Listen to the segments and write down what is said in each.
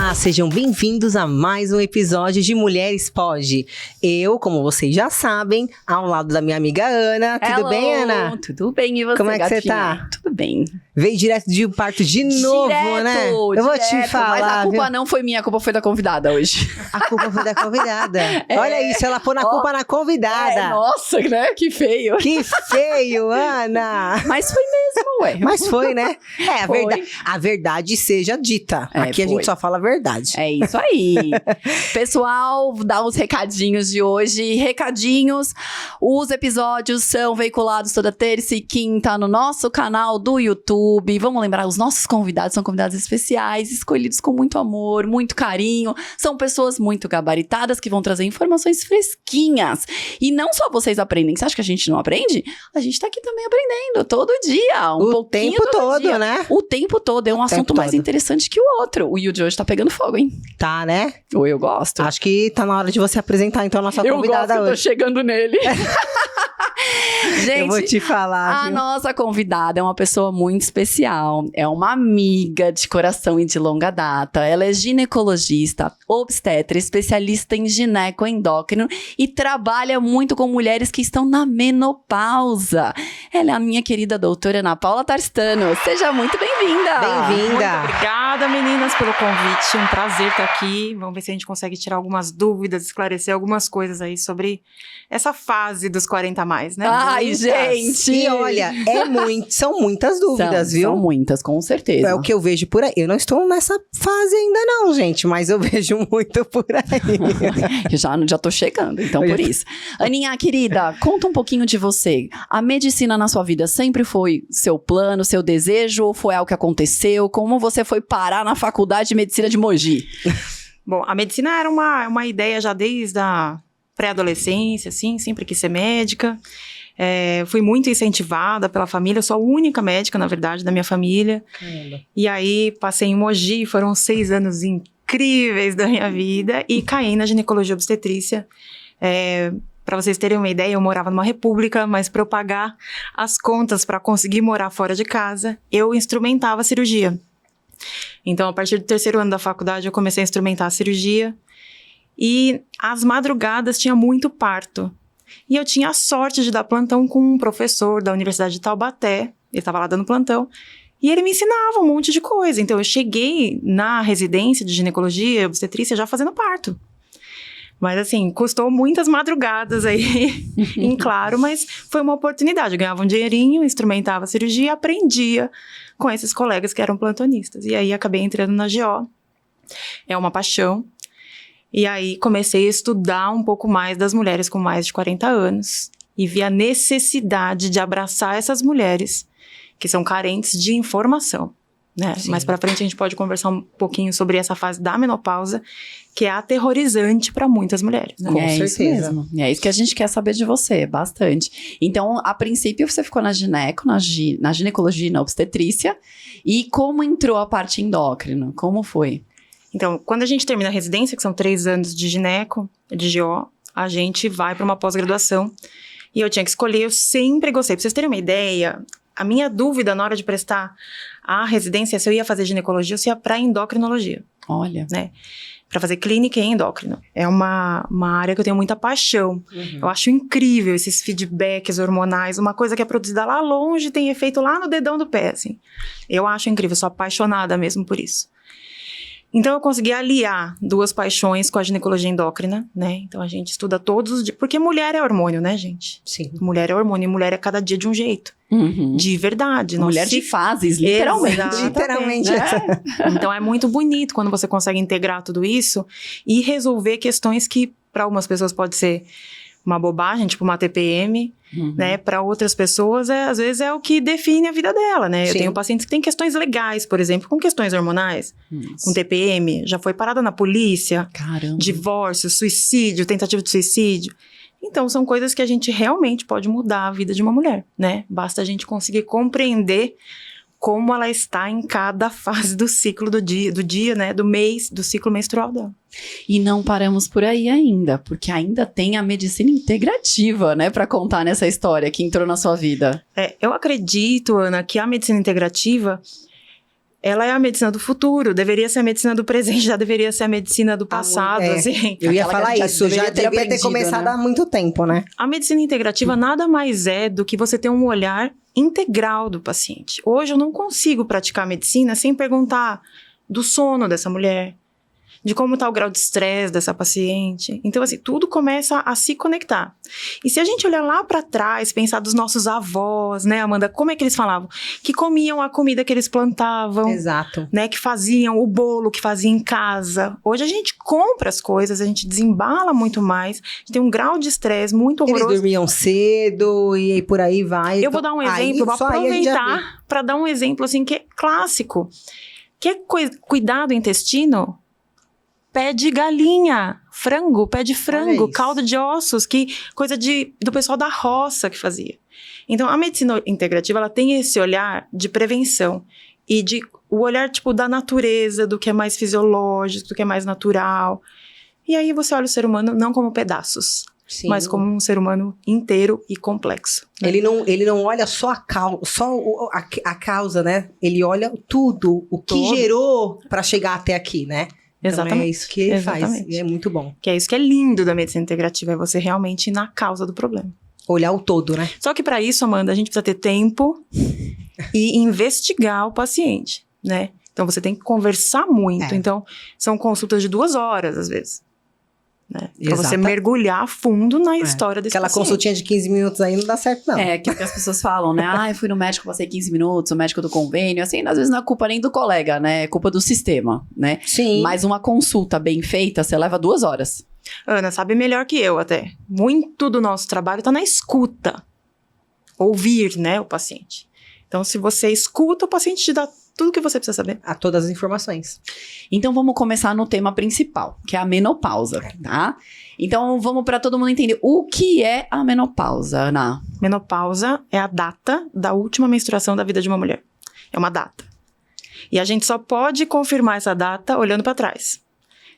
Olá, sejam bem-vindos a mais um episódio de Mulheres Pode. Eu, como vocês já sabem, ao lado da minha amiga Ana. Tudo bem, Ana? Tudo bem, e você, Como é que gatinha? você tá? Tudo bem. Veio direto de parto de novo, né? Eu vou te falar, mas a culpa viu? não foi minha, a culpa foi da convidada hoje. A culpa foi da convidada. Olha isso, ela pôr na culpa na convidada. Nossa, né? Que feio. Que feio, Ana! Mas foi mesmo, ué. Mas foi, né? Foi. A verdade seja dita. Aqui a foi. gente só fala a verdade. É isso aí. Pessoal, dá os recadinhos de hoje. Recadinhos, os episódios são veiculados toda terça e quinta no nosso canal do YouTube. Vamos lembrar, os nossos convidados são convidados especiais, escolhidos com muito amor, muito carinho. São pessoas muito gabaritadas que vão trazer informações fresquinhas. E não só vocês aprendem. Você acha que a gente não aprende? A gente tá aqui também aprendendo todo dia. O tempo todo, né? O tempo todo. É um assunto mais interessante que o outro. O Yu de hoje tá pegando fogo, hein? Tá, né? Ou eu gosto. Acho que tá na hora de você apresentar, então, a nossa convidada eu hoje. tô chegando nele. Gente, eu vou te falar, a viu? nossa convidada é uma pessoa muito especial. É uma amiga de coração e de longa data. Ela é ginecologista, obstetra, especialista em ginecoendócrino e trabalha muito com mulheres que estão na menopausa. Ela é a minha querida doutora Ana Paula Tarstano. Seja muito bem-vinda. Bem-vinda. Muito obrigada, meninas, pelo convite. Um prazer estar aqui. Vamos ver se a gente consegue tirar algumas dúvidas, esclarecer algumas coisas aí sobre essa fase dos 40 a mais, né? Ai, gente! E olha, são muitas dúvidas, viu? São muitas, com certeza. É o que eu vejo por aí. Eu não estou nessa fase ainda não, gente, mas eu vejo muito por aí. Já tô chegando, então por isso. Aninha, querida, conta um pouquinho de você. A medicina na sua vida sempre foi seu plano, seu desejo, ou foi algo que aconteceu? Como você foi parar na faculdade de medicina de Mogi? Bom, a medicina era uma ideia já desde a pré-adolescência, assim, sempre quis ser médica. Fui muito incentivada pela família, eu sou a única médica, na verdade, da minha família. Caramba. E aí, passei em Mogi, foram 6 anos incríveis da minha vida, e caí na ginecologia obstetrícia. Para vocês terem uma ideia, eu morava numa república, mas para eu pagar as contas para conseguir morar fora de casa, eu instrumentava a cirurgia. Então, a partir do 3º ano da faculdade, eu comecei a instrumentar a cirurgia. E às madrugadas tinha muito parto. E eu tinha a sorte de dar plantão com um professor da Universidade de Taubaté. Ele estava lá dando plantão. E ele me ensinava um monte de coisa. Então, eu cheguei na residência de ginecologia e obstetrícia já fazendo parto. Mas, assim, custou muitas madrugadas aí, em claro, mas foi uma oportunidade. Eu ganhava um dinheirinho, instrumentava a cirurgia e aprendia com esses colegas que eram plantonistas. E aí, acabei entrando na GO. É uma paixão. E aí, comecei a estudar um pouco mais das mulheres com mais de 40 anos. E vi a necessidade de abraçar essas mulheres que são carentes de informação, né? Mais pra frente, a gente pode conversar um pouquinho sobre essa fase da menopausa, que é aterrorizante para muitas mulheres, né? Com Isso certeza. mesmo. É isso que a gente quer saber de você, bastante. Então, a princípio, você ficou na ginecologia e na obstetrícia. E como entrou a parte endócrina? Como foi? Então, quando a gente termina a residência, que são 3 anos de gineco, de GO, a gente vai para uma pós-graduação. E eu tinha que escolher, eu sempre gostei. Pra vocês terem uma ideia, a minha dúvida na hora de prestar a residência, se eu ia fazer ginecologia ou se ia para endocrinologia, Olha. né? Para fazer clínica e endócrino. É uma área que eu tenho muita paixão. Eu acho incrível esses feedbacks hormonais. Uma coisa que é produzida lá longe tem efeito lá no dedão do pé, assim. Eu acho incrível, sou apaixonada mesmo por isso. Então, eu consegui aliar 2 paixões com a ginecologia endócrina, né? Então, a gente estuda todos os dias. Porque mulher é hormônio, né, gente? Sim. Mulher é hormônio e mulher é cada dia de um jeito. Uhum. De verdade. Mulher de fases, literalmente. Exatamente. Literalmente. Então, é muito bonito quando você consegue integrar tudo isso e resolver questões que, para algumas pessoas, pode ser uma bobagem, tipo uma TPM, né? Para outras pessoas, às vezes é o que define a vida dela, né? Sim. Eu tenho pacientes que têm questões legais, por exemplo, com questões hormonais, com TPM, já foi parada na polícia, Caramba. divórcio, suicídio, tentativa de suicídio. Então, são coisas que a gente realmente pode mudar a vida de uma mulher, né? Basta a gente conseguir compreender como ela está em cada fase do ciclo do dia, né? Do mês, do ciclo menstrual dela. E não paramos por aí ainda, porque ainda tem a medicina integrativa, né, para contar nessa história que entrou na sua vida. Eu acredito, Ana, que a medicina integrativa ela é a medicina do futuro, deveria ser a medicina do presente, já deveria ser a medicina do passado, assim. Eu ia Aquela falar que a gente isso, já deveria ter devia ter aprendido, começado né? há muito tempo, né? A medicina integrativa nada mais é do que você ter um olhar integral do paciente. Hoje eu não consigo praticar medicina sem perguntar do sono dessa mulher, de como está o grau de estresse dessa paciente. Então, assim, tudo começa a se conectar. E se a gente olhar lá para trás, pensar dos nossos avós, né, Amanda? Como é que eles falavam? Que comiam a comida que eles plantavam. Exato. Né, que faziam o bolo que fazia em casa. Hoje a gente compra as coisas, a gente desembala muito mais, a gente tem um grau de estresse muito Eles horroroso. dormiam cedo e aí por aí vai. Eu vou dar um exemplo, vou aproveitar para dar um exemplo assim que é clássico. Quer cuidar do intestino? Pé de galinha, frango, pé de frango, caldo de ossos, que coisa do pessoal da roça que fazia. Então, a medicina integrativa, ela tem esse olhar de prevenção e o olhar, tipo, da natureza, do que é mais fisiológico, do que é mais natural. E aí você olha o ser humano não como pedaços, Sim. mas como um ser humano inteiro e complexo. Né? Ele não olha só a causa, né? Ele olha tudo, o que gerou para chegar até aqui, né? Exatamente. Então é isso que ele faz, e é muito bom. Que é isso que é lindo da medicina integrativa, é você realmente ir na causa do problema. Olhar o todo, né? Só que para isso, Amanda, a gente precisa ter tempo e investigar o paciente, né? Então você tem que conversar muito. Então, são consultas de 2 horas, às vezes. Né? Pra você mergulhar a fundo na história desse Aquela paciente. consultinha de 15 minutos aí não dá certo, não. É, que as pessoas falam, né? Ah, eu fui no médico, passei 15 minutos, o médico do convênio. Assim, às vezes não é culpa nem do colega, né? É culpa do sistema, né? Sim. Mas uma consulta bem feita, você leva 2 horas. Ana sabe melhor que eu até. Muito do nosso trabalho tá na escuta. Ouvir, né, o paciente. Então, se você escuta, o paciente te dá tudo que você precisa saber. A todas as informações. Então, vamos começar no tema principal, que é a menopausa, tá? Então, vamos para todo mundo entender o que é a menopausa, Ana. Menopausa é a data da última menstruação da vida de uma mulher. É uma data. E a gente só pode confirmar essa data olhando para trás.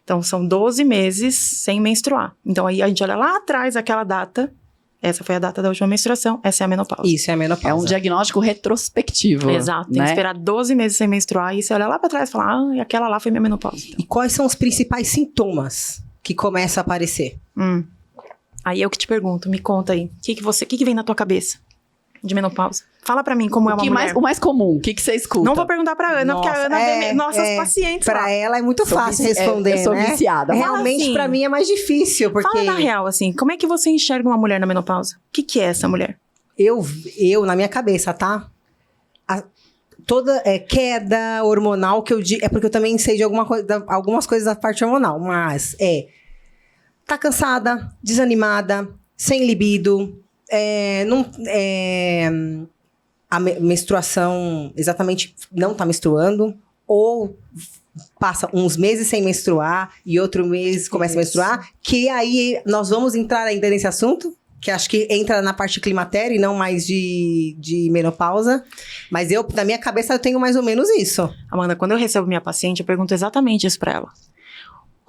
Então, são 12 meses sem menstruar. Então, aí a gente olha lá atrás aquela data. Essa foi a data da última menstruação, essa é a menopausa. Isso, é a menopausa. É um diagnóstico retrospectivo. Exato, tem que esperar 12 meses sem menstruar. E você olha lá pra trás e fala, e aquela lá foi minha menopausa. E quais são os principais sintomas que começam a aparecer? Aí eu que te pergunto, me conta aí. O que vem na tua cabeça de menopausa? Fala pra mim como é uma mulher. O mais comum, o que você escuta? Não vou perguntar pra Ana, porque a Ana vê nossas pacientes lá. Pra ela é muito fácil responder, eu sou né? viciada. Realmente, assim, pra mim, é mais difícil, porque... Fala na real, assim, como é que você enxerga uma mulher na menopausa? O que é essa mulher? Eu, na minha cabeça, tá? Toda queda hormonal que eu digo... É porque eu também sei de algumas coisas da parte hormonal, mas tá cansada, desanimada, sem libido, a menstruação exatamente não tá menstruando, ou passa uns meses sem menstruar e outro mês começa a menstruar, que aí nós vamos entrar ainda nesse assunto, que acho que entra na parte climatério e não mais de menopausa, mas na minha cabeça eu tenho mais ou menos isso. Amanda, quando eu recebo minha paciente, eu pergunto exatamente isso pra ela.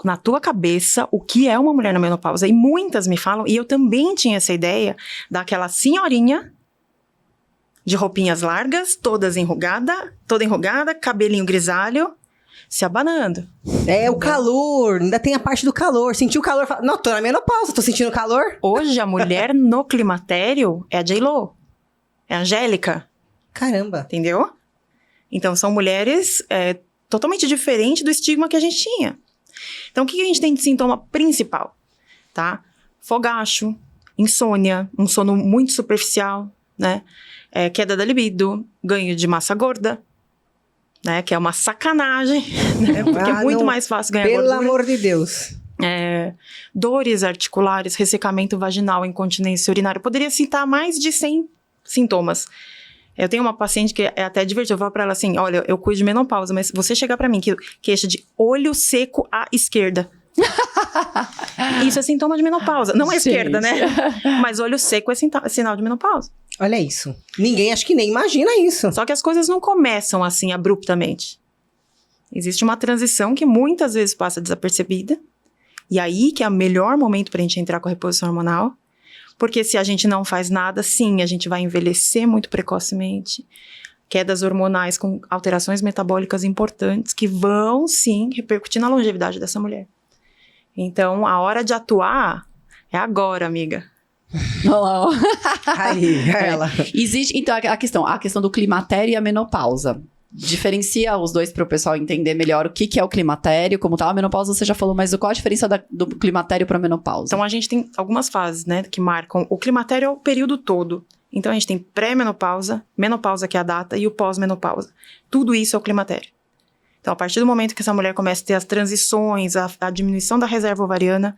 Na tua cabeça, o que é uma mulher na menopausa? E muitas me falam, e eu também tinha essa ideia, daquela senhorinha de roupinhas largas, toda enrugada, cabelinho grisalho, se abanando. O calor, ainda tem a parte do calor. Sentiu o calor, fala, não, tô na menopausa, tô sentindo calor. Hoje, a mulher no climatério é a J.Lo, é a Angélica. Caramba. Entendeu? Então, são mulheres totalmente diferentes do estigma que a gente tinha. Então, o que a gente tem de sintoma principal? Tá? Fogacho, insônia, um sono muito superficial, né? Queda da libido, ganho de massa gorda, né? Que é uma sacanagem, né? Porque é muito mais fácil ganhar gordura. Pelo amor de Deus. Dores articulares, ressecamento vaginal, incontinência urinária. Eu poderia citar mais de 100 sintomas. Eu tenho uma paciente que é até divertida. Eu falo pra ela assim, olha, eu cuido de menopausa, mas você chegar pra mim, queixa de olho seco à esquerda. Isso é sintoma de menopausa. Não à esquerda, né? Mas olho seco é sinal de menopausa. Olha isso. Ninguém, acho que nem imagina isso. Só que as coisas não começam assim, abruptamente. Existe uma transição que muitas vezes passa desapercebida. E aí que é o melhor momento pra gente entrar com a reposição hormonal. Porque se a gente não faz nada, sim, a gente vai envelhecer muito precocemente. quedas hormonais com alterações metabólicas importantes que vão, sim, repercutir na longevidade dessa mulher. Então, a hora de atuar é agora, amiga. Olha lá, ó. Aí, ela. Existe, então, a questão do climatério e a menopausa. Diferencia os dois para o pessoal entender melhor o que é o climatério, como tá. A menopausa você já falou, mas qual a diferença do climatério para a menopausa? Então, a gente tem algumas fases, né, que marcam. O climatério é o período todo. Então, a gente tem pré-menopausa, menopausa, que é a data, e o pós-menopausa. Tudo isso é o climatério. Então, a partir do momento que essa mulher começa a ter as transições, a diminuição da reserva ovariana,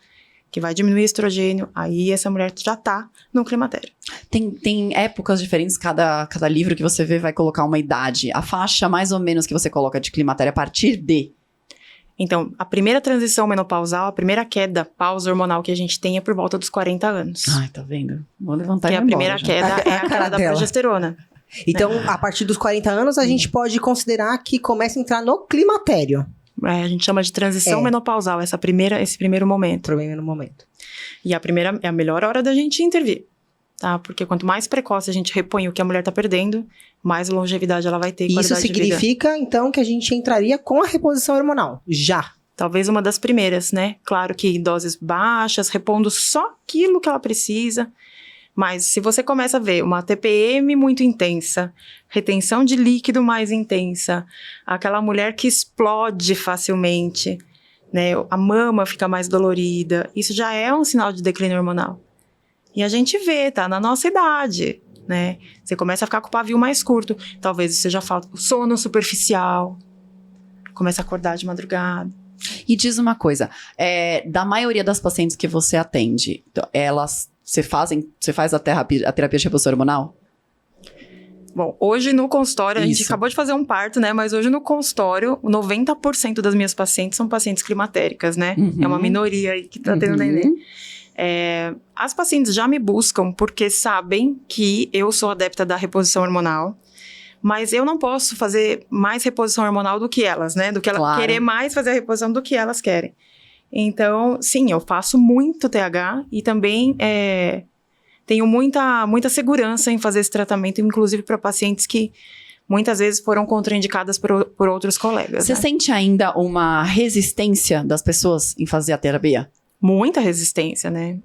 que vai diminuir o estrogênio, aí essa mulher já tá no climatério. Tem épocas diferentes, cada livro que você vê vai colocar uma idade. A faixa, mais ou menos, que você coloca de climatério a partir de... Então, a primeira transição menopausal, a primeira queda pausa hormonal que a gente tem é por volta dos 40 anos. Ai, tá vendo? Vou levantar Que e a vou primeira embora já. queda é a cara queda da dela. progesterona. Então, a partir dos 40 anos, a gente pode considerar que começa a entrar no climatério. A gente chama de transição menopausal, esse primeiro momento. Problema no momento. E é a melhor hora da gente intervir, tá? Porque quanto mais precoce a gente repõe o que a mulher tá perdendo, mais longevidade ela vai ter e Isso qualidade de vida. significa, então, que a gente entraria com a reposição hormonal. Já. Talvez uma das primeiras, né? Claro que em doses baixas, repondo só aquilo que ela precisa. Mas se você começa a ver uma TPM muito intensa, retenção de líquido mais intensa, aquela mulher que explode facilmente, né? A mama fica mais dolorida, isso já é um sinal de declínio hormonal. E a gente vê, tá? Na nossa idade, né? Você começa a ficar com o pavio mais curto. Talvez seja falta sono superficial, começa a acordar de madrugada. E diz uma coisa, da maioria das pacientes que você atende, você faz a terapia de reposição hormonal? Bom, hoje no consultório, a gente Isso. acabou de fazer um parto, né? Mas hoje no consultório, 90% das minhas pacientes são pacientes climatéricas, né? Uhum. É uma minoria aí que tá tendo neném. As pacientes já me buscam porque sabem que eu sou adepta da reposição hormonal. Mas eu não posso fazer mais reposição hormonal do que elas, né? Do que Claro. querer mais fazer a reposição do que elas querem. Então, sim, eu faço muito TH e também tenho muita segurança em fazer esse tratamento, inclusive para pacientes que muitas vezes foram contraindicadas por outros colegas. Você né? sente ainda uma resistência das pessoas em fazer a terapia? Muita resistência, né?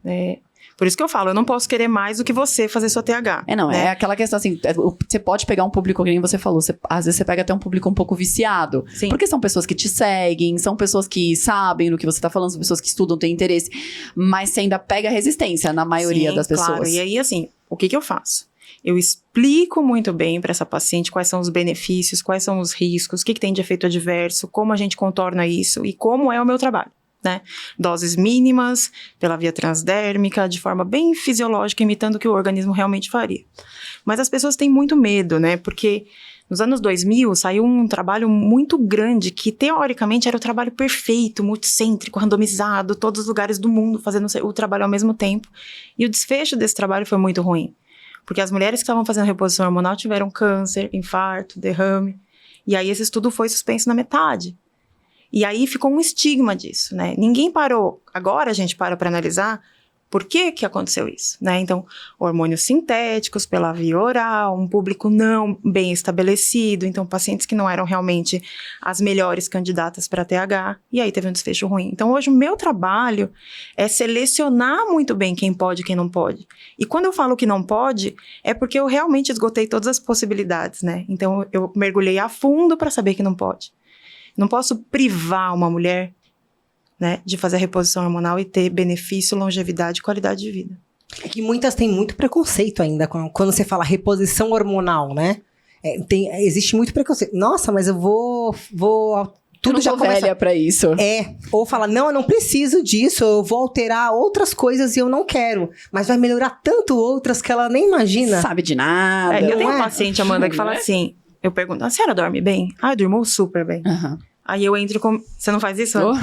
Por isso que eu falo, eu não posso querer mais do que você fazer sua TH. Né? né? É aquela questão assim, você pode pegar um público, que nem você falou, às vezes você pega até um público um pouco viciado. Sim. Porque são pessoas que te seguem, são pessoas que sabem do que você tá falando, são pessoas que estudam, têm interesse. Mas você ainda pega resistência na maioria Sim, das pessoas. Claro. E aí, assim, o que eu faço? Eu explico muito bem para essa paciente quais são os benefícios, quais são os riscos, o que tem de efeito adverso, como a gente contorna isso e como é o meu trabalho. Né? Doses mínimas, pela via transdérmica, de forma bem fisiológica, imitando o que o organismo realmente faria. Mas as pessoas têm muito medo, né? Porque nos anos 2000 saiu um trabalho muito grande que, teoricamente, era o trabalho perfeito, multicêntrico, randomizado, todos os lugares do mundo fazendo o trabalho ao mesmo tempo. E o desfecho desse trabalho foi muito ruim. Porque as mulheres que estavam fazendo reposição hormonal tiveram câncer, infarto, derrame. E aí esse estudo foi suspenso na metade. E aí ficou um estigma disso, né? Ninguém parou. Agora a gente para analisar por que aconteceu isso, né? Então, hormônios sintéticos pela via oral, um público não bem estabelecido, então pacientes que não eram realmente as melhores candidatas para TH, e aí teve um desfecho ruim. Então, hoje o meu trabalho é selecionar muito bem quem pode e quem não pode. E quando eu falo que não pode, é porque eu realmente esgotei todas as possibilidades, né? Então, eu mergulhei a fundo para saber que não pode. Não posso privar uma mulher, né, de fazer a reposição hormonal e ter benefício, longevidade e qualidade de vida. É que muitas têm muito preconceito ainda quando você fala reposição hormonal, né? Existe muito preconceito. Nossa, mas eu vou tudo eu já não sou começa... velha pra isso. Ou fala, não, eu não preciso disso, eu vou alterar outras coisas e eu não quero. Mas vai melhorar tanto outras que ela nem imagina. Sabe de nada. Eu tenho é? uma paciente, Amanda, que fala assim, eu pergunto, a senhora dorme bem? Ah, eu durmo super bem. Uhum. Aí eu entro com... Você não faz isso? Oh.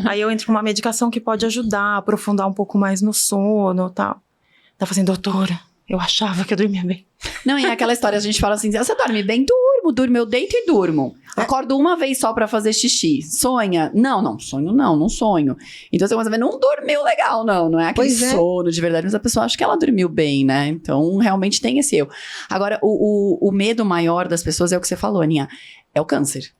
Aí eu entro com uma medicação que pode ajudar a aprofundar um pouco mais no sono e tal. Tá fazendo, doutora, eu achava que eu dormia bem. Não, e aquela história, a gente fala assim, você dorme bem? Durmo. durmo, eu deito e durmo. Acordo uma vez só pra fazer xixi. Sonha? Não, não sonho. Então você começa a ver, não dormiu legal, não é aquele sono de verdade, mas a pessoa acha que ela dormiu bem, né? Então, realmente tem esse erro. Agora, o medo maior das pessoas é o que você falou, Aninha, é o câncer.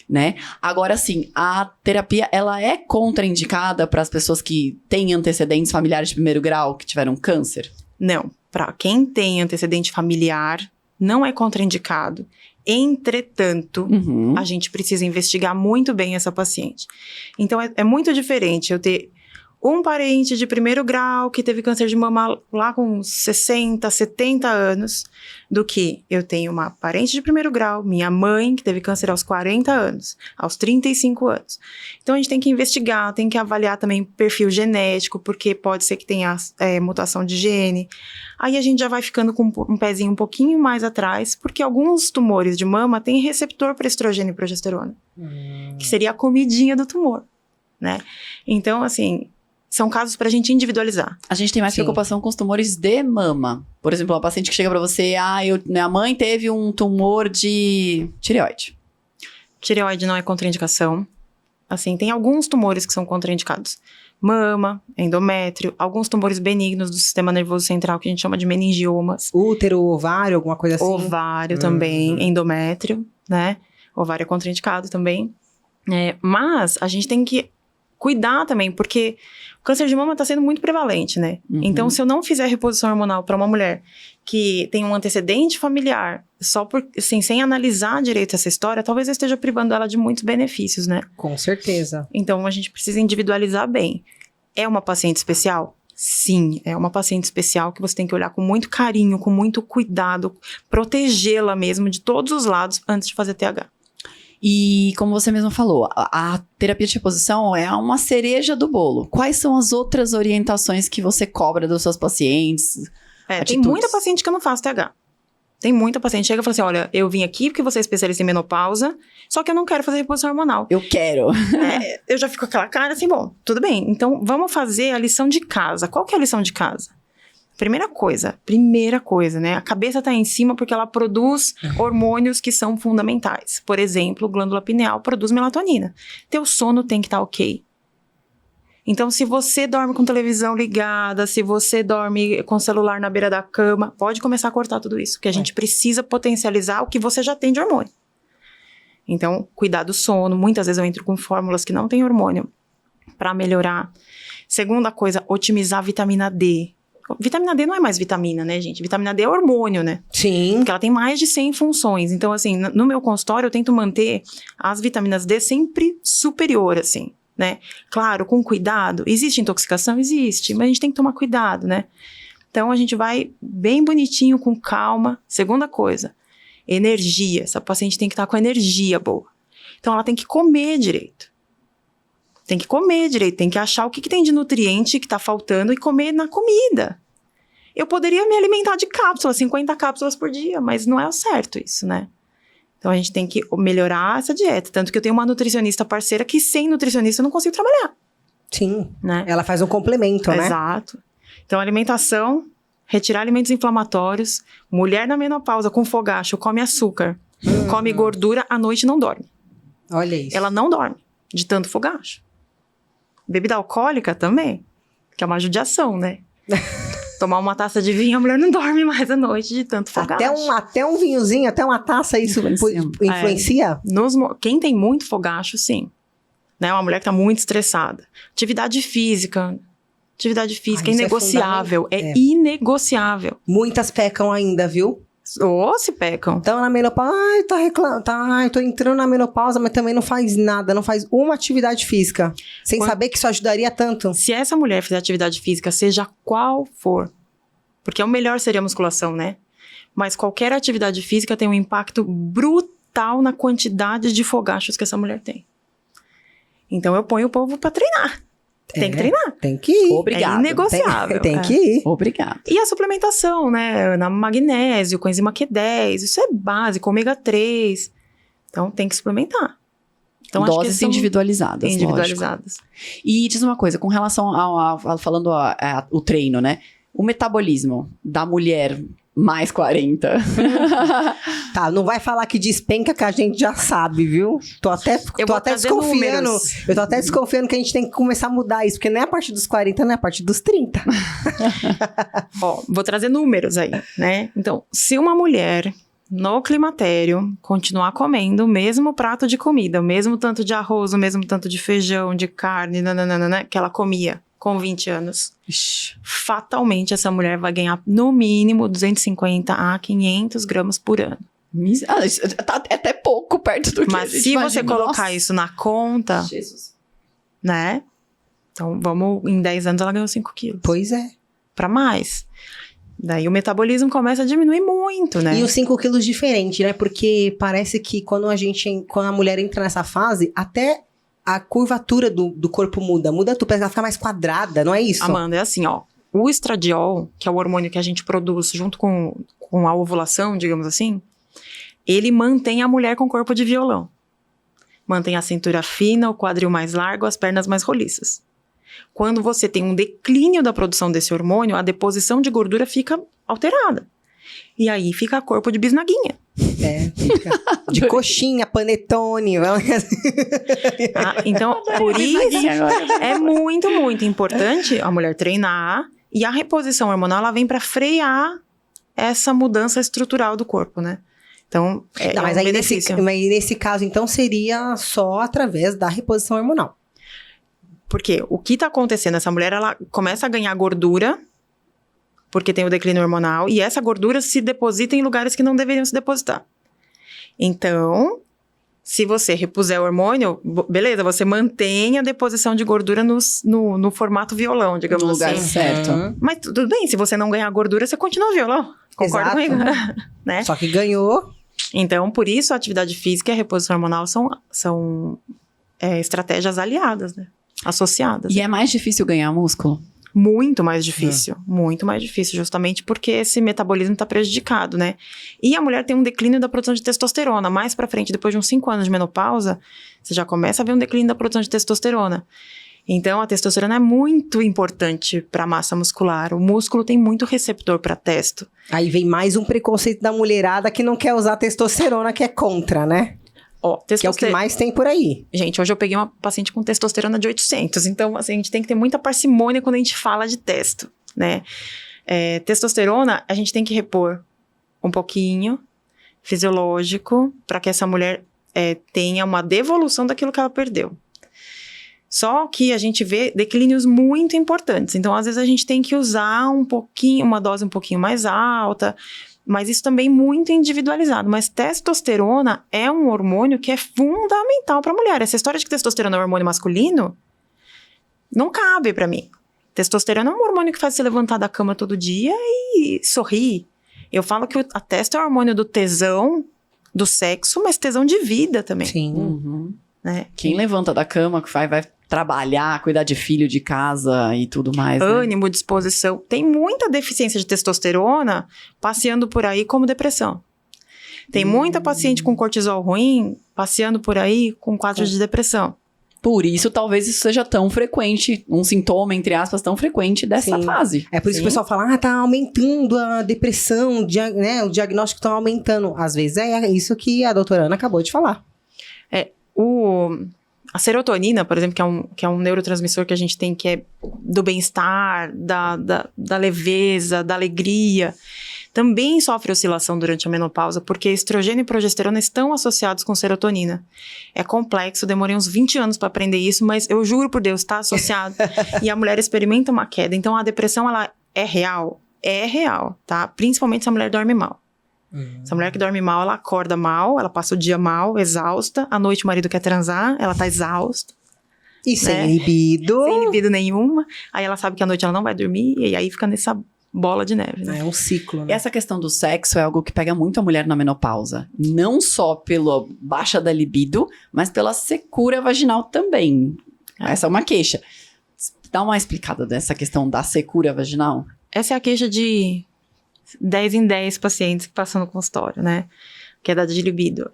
Né? Agora, sim, a terapia, ela é contraindicada para as pessoas que têm antecedentes familiares de primeiro grau, que tiveram câncer? Não, para quem tem antecedente familiar, não é contraindicado. Entretanto, a gente precisa investigar muito bem essa paciente. Então, é muito diferente eu ter um parente de primeiro grau que teve câncer de mama lá com 60, 70 anos, do que eu tenho uma parente de primeiro grau, minha mãe, que teve câncer aos 40 anos, aos 35 anos. Então, a gente tem que investigar, tem que avaliar também perfil genético, porque pode ser que tenha mutação de gene. Aí, a gente já vai ficando com um pezinho um pouquinho mais atrás, porque alguns tumores de mama têm receptor para estrogênio e progesterona, que seria a comidinha do tumor, né? Então, assim, são casos pra gente individualizar. A gente tem mais preocupação com os tumores de mama. Por exemplo, uma paciente que chega pra você, minha mãe teve um tumor de tireoide. Tireoide não é contraindicação. Assim, tem alguns tumores que são contraindicados. Mama, endométrio, alguns tumores benignos do sistema nervoso central, que a gente chama de meningiomas. Útero, ovário, alguma coisa assim? Ovário também, endométrio, né? Ovário é contraindicado também. Mas a gente tem que cuidar também, porque o câncer de mama está sendo muito prevalente, né? Então, se eu não fizer reposição hormonal para uma mulher que tem um antecedente familiar, só por, assim, sem analisar direito essa história, talvez eu esteja privando ela de muitos benefícios, né? Com certeza. Então, a gente precisa individualizar bem. É uma paciente especial? Sim, é uma paciente especial que você tem que olhar com muito carinho, com muito cuidado, protegê-la mesmo de todos os lados antes de fazer TH. E como você mesmo falou, a terapia de reposição é uma cereja do bolo. Quais são as outras orientações que você cobra dos seus pacientes? Tem muita paciente que eu não faço TH. Tem muita paciente que chega e fala assim, olha, eu vim aqui porque você é especialista em menopausa, só que eu não quero fazer reposição hormonal. Eu quero. Eu já fico com aquela cara assim, bom, tudo bem. Então, vamos fazer a lição de casa. Qual que é a lição de casa? Primeira coisa, né? A cabeça tá em cima porque ela produz hormônios que são fundamentais. Por exemplo, glândula pineal produz melatonina. Teu sono tem que estar ok. Então, se você dorme com televisão ligada, se você dorme com celular na beira da cama, pode começar a cortar tudo isso, porque a gente precisa potencializar o que você já tem de hormônio. Então, cuidar do sono. Muitas vezes eu entro com fórmulas que não têm hormônio para melhorar. Segunda coisa, otimizar a vitamina D. Vitamina D não é mais vitamina, né, gente? Vitamina D é hormônio, né? Sim. Porque ela tem mais de 100 funções. Então, assim, no meu consultório eu tento manter as vitaminas D sempre superior, assim, né? Claro, com cuidado. Existe intoxicação? Existe. Mas a gente tem que tomar cuidado, né? Então, a gente vai bem bonitinho, com calma. Segunda coisa, energia. Essa paciente tem que estar com energia boa. Então, ela tem que comer direito. Tem que achar o que tem de nutriente que tá faltando e comer na comida. Eu poderia me alimentar de cápsulas, 50 cápsulas por dia, mas não é o certo isso, né? Então, a gente tem que melhorar essa dieta. Tanto que eu tenho uma nutricionista parceira que sem nutricionista eu não consigo trabalhar. Sim, né? Ela faz um complemento, né? Exato. Então, alimentação, retirar alimentos inflamatórios, mulher na menopausa com fogacho, come açúcar, come gordura, à noite não dorme. Olha isso. Ela não dorme de tanto fogacho. Bebida alcoólica também, que é uma judiação, né? Tomar uma taça de vinho, a mulher não dorme mais à noite de tanto fogacho. Até um vinhozinho, até uma taça, isso influencia? Quem tem muito fogacho, sim. Né? Uma mulher que tá muito estressada. Atividade física é inegociável. É inegociável. Muitas pecam ainda, viu? Ou se pecam. Então, na menopausa, tô entrando na menopausa, mas também não faz nada, não faz uma atividade física. Sem saber que isso ajudaria tanto. Se essa mulher fizer atividade física, seja qual for, porque o melhor seria a musculação, né? Mas qualquer atividade física tem um impacto brutal na quantidade de fogachos que essa mulher tem. Então, eu ponho o povo pra treinar. Tem que treinar. Tem que ir. Obrigado. É inegociável. Tem que ir. Obrigado. E a suplementação, né? Na magnésio, coenzima Q10, isso é básico, ômega 3. Então, tem que suplementar. Então, Doses acho que individualizadas. individualizadas. Lógico. E diz uma coisa, com relação falando o treino, né? O metabolismo da mulher Mais 40. Tá, não vai falar que despenca que a gente já sabe, viu? Tô até desconfiando. Números. Eu tô até desconfiando que a gente tem que começar a mudar isso, porque não é a partir dos 40, não é a partir dos 30. Ó, vou trazer números aí, né? Então, se uma mulher no climatério continuar comendo o mesmo prato de comida, o mesmo tanto de arroz, o mesmo tanto de feijão, de carne, nananana, que ela comia com 20 anos, fatalmente essa mulher vai ganhar no mínimo 250 a 500 gramas por ano. Isso tá até pouco perto do que Mas a gente se imagina. você colocar Nossa. isso na conta, Jesus. né? Então, em 10 anos ela ganhou 5 quilos. Pois é. Pra mais. Daí o metabolismo começa a diminuir muito, né? E os 5 quilos diferente, né? Porque parece que quando a mulher entra nessa fase, até a curvatura do corpo muda. Muda tudo, parece que ela fica mais quadrada, não é isso? Amanda, é assim, ó. O estradiol, que é o hormônio que a gente produz junto com a ovulação, digamos assim, ele mantém a mulher com corpo de violão. Mantém a cintura fina, o quadril mais largo, as pernas mais roliças. Quando você tem um declínio da produção desse hormônio, a deposição de gordura fica alterada. E aí fica corpo de bisnaguinha. É, fica de coxinha, panetone. Então, por isso, é muito, muito importante a mulher treinar. E a reposição hormonal, ela vem para frear essa mudança estrutural do corpo, né? Então, Mas aí nesse caso, então, seria só através da reposição hormonal. Porque o que tá acontecendo? Essa mulher, ela começa a ganhar gordura, porque tem o declínio hormonal, e essa gordura se deposita em lugares que não deveriam se depositar. Então, se você repuser o hormônio, beleza, você mantém a deposição de gordura no formato violão, digamos No lugar assim. certo. Mas tudo bem, se você não ganhar gordura, você continua violão. Concorda Exato. comigo? Né? Só que ganhou. Então, por isso, a atividade física e a reposição hormonal são estratégias aliadas, né? Associadas. E é mais difícil ganhar músculo? Muito mais difícil, muito mais difícil, justamente porque esse metabolismo está prejudicado, né? E a mulher tem um declínio da produção de testosterona. Mais pra frente, depois de uns 5 anos de menopausa, você já começa a ver um declínio da produção de testosterona. Então, a testosterona é muito importante para a massa muscular. O músculo tem muito receptor para testo. Aí vem mais um preconceito da mulherada que não quer usar testosterona, que é contra, né? Ó, Que é o que mais tem por aí. Gente, hoje eu peguei uma paciente com testosterona de 800. Então, assim, a gente tem que ter muita parcimônia quando a gente fala de testo, né? Testosterona, a gente tem que repor um pouquinho, fisiológico, para que essa mulher tenha uma devolução daquilo que ela perdeu. Só que a gente vê declínios muito importantes. Então, às vezes, a gente tem que usar uma dose um pouquinho mais alta, mas isso também muito individualizado. Mas testosterona é um hormônio que é fundamental para a mulher. Essa história de que testosterona é um hormônio masculino não cabe para mim. Testosterona é um hormônio que faz você levantar da cama todo dia e sorrir. Eu falo que a testo é o hormônio do tesão, do sexo, mas tesão de vida também. Sim. Uhum. Né? Quem levanta da cama, que vai trabalhar, cuidar de filho, de casa e tudo mais, né? Ânimo, disposição. Tem muita deficiência de testosterona passeando por aí como depressão. Tem muita paciente com cortisol ruim passeando por aí com quadros de depressão. Por isso, talvez isso seja tão frequente, um sintoma, entre aspas, tão frequente dessa Sim. fase. É por isso que o pessoal fala, tá aumentando a depressão, né? O diagnóstico tá aumentando. Às vezes é isso que a doutora Ana acabou de falar. A serotonina, por exemplo, que é um neurotransmissor que a gente tem, que é do bem-estar, da leveza, da alegria, também sofre oscilação durante a menopausa, porque estrogênio e progesterona estão associados com serotonina. É complexo, demorei uns 20 anos para aprender isso, mas eu juro por Deus, está associado. E a mulher experimenta uma queda. Então, a depressão, ela é real? É real, tá? Principalmente se a mulher dorme mal. Essa mulher que dorme mal, ela acorda mal, ela passa o dia mal, exausta. À noite o marido quer transar, ela tá exausta. E sem libido. Sem libido nenhuma. Aí ela sabe que à noite ela não vai dormir, e aí fica nessa bola de neve, né? É um ciclo, E né? essa questão do sexo é algo que pega muito a mulher na menopausa. Não só pela baixa da libido, mas pela secura vaginal também. Essa é uma queixa. Dá uma explicada dessa questão da secura vaginal? Essa é a queixa de 10 em 10 pacientes que passam no consultório, né? Queda de libido.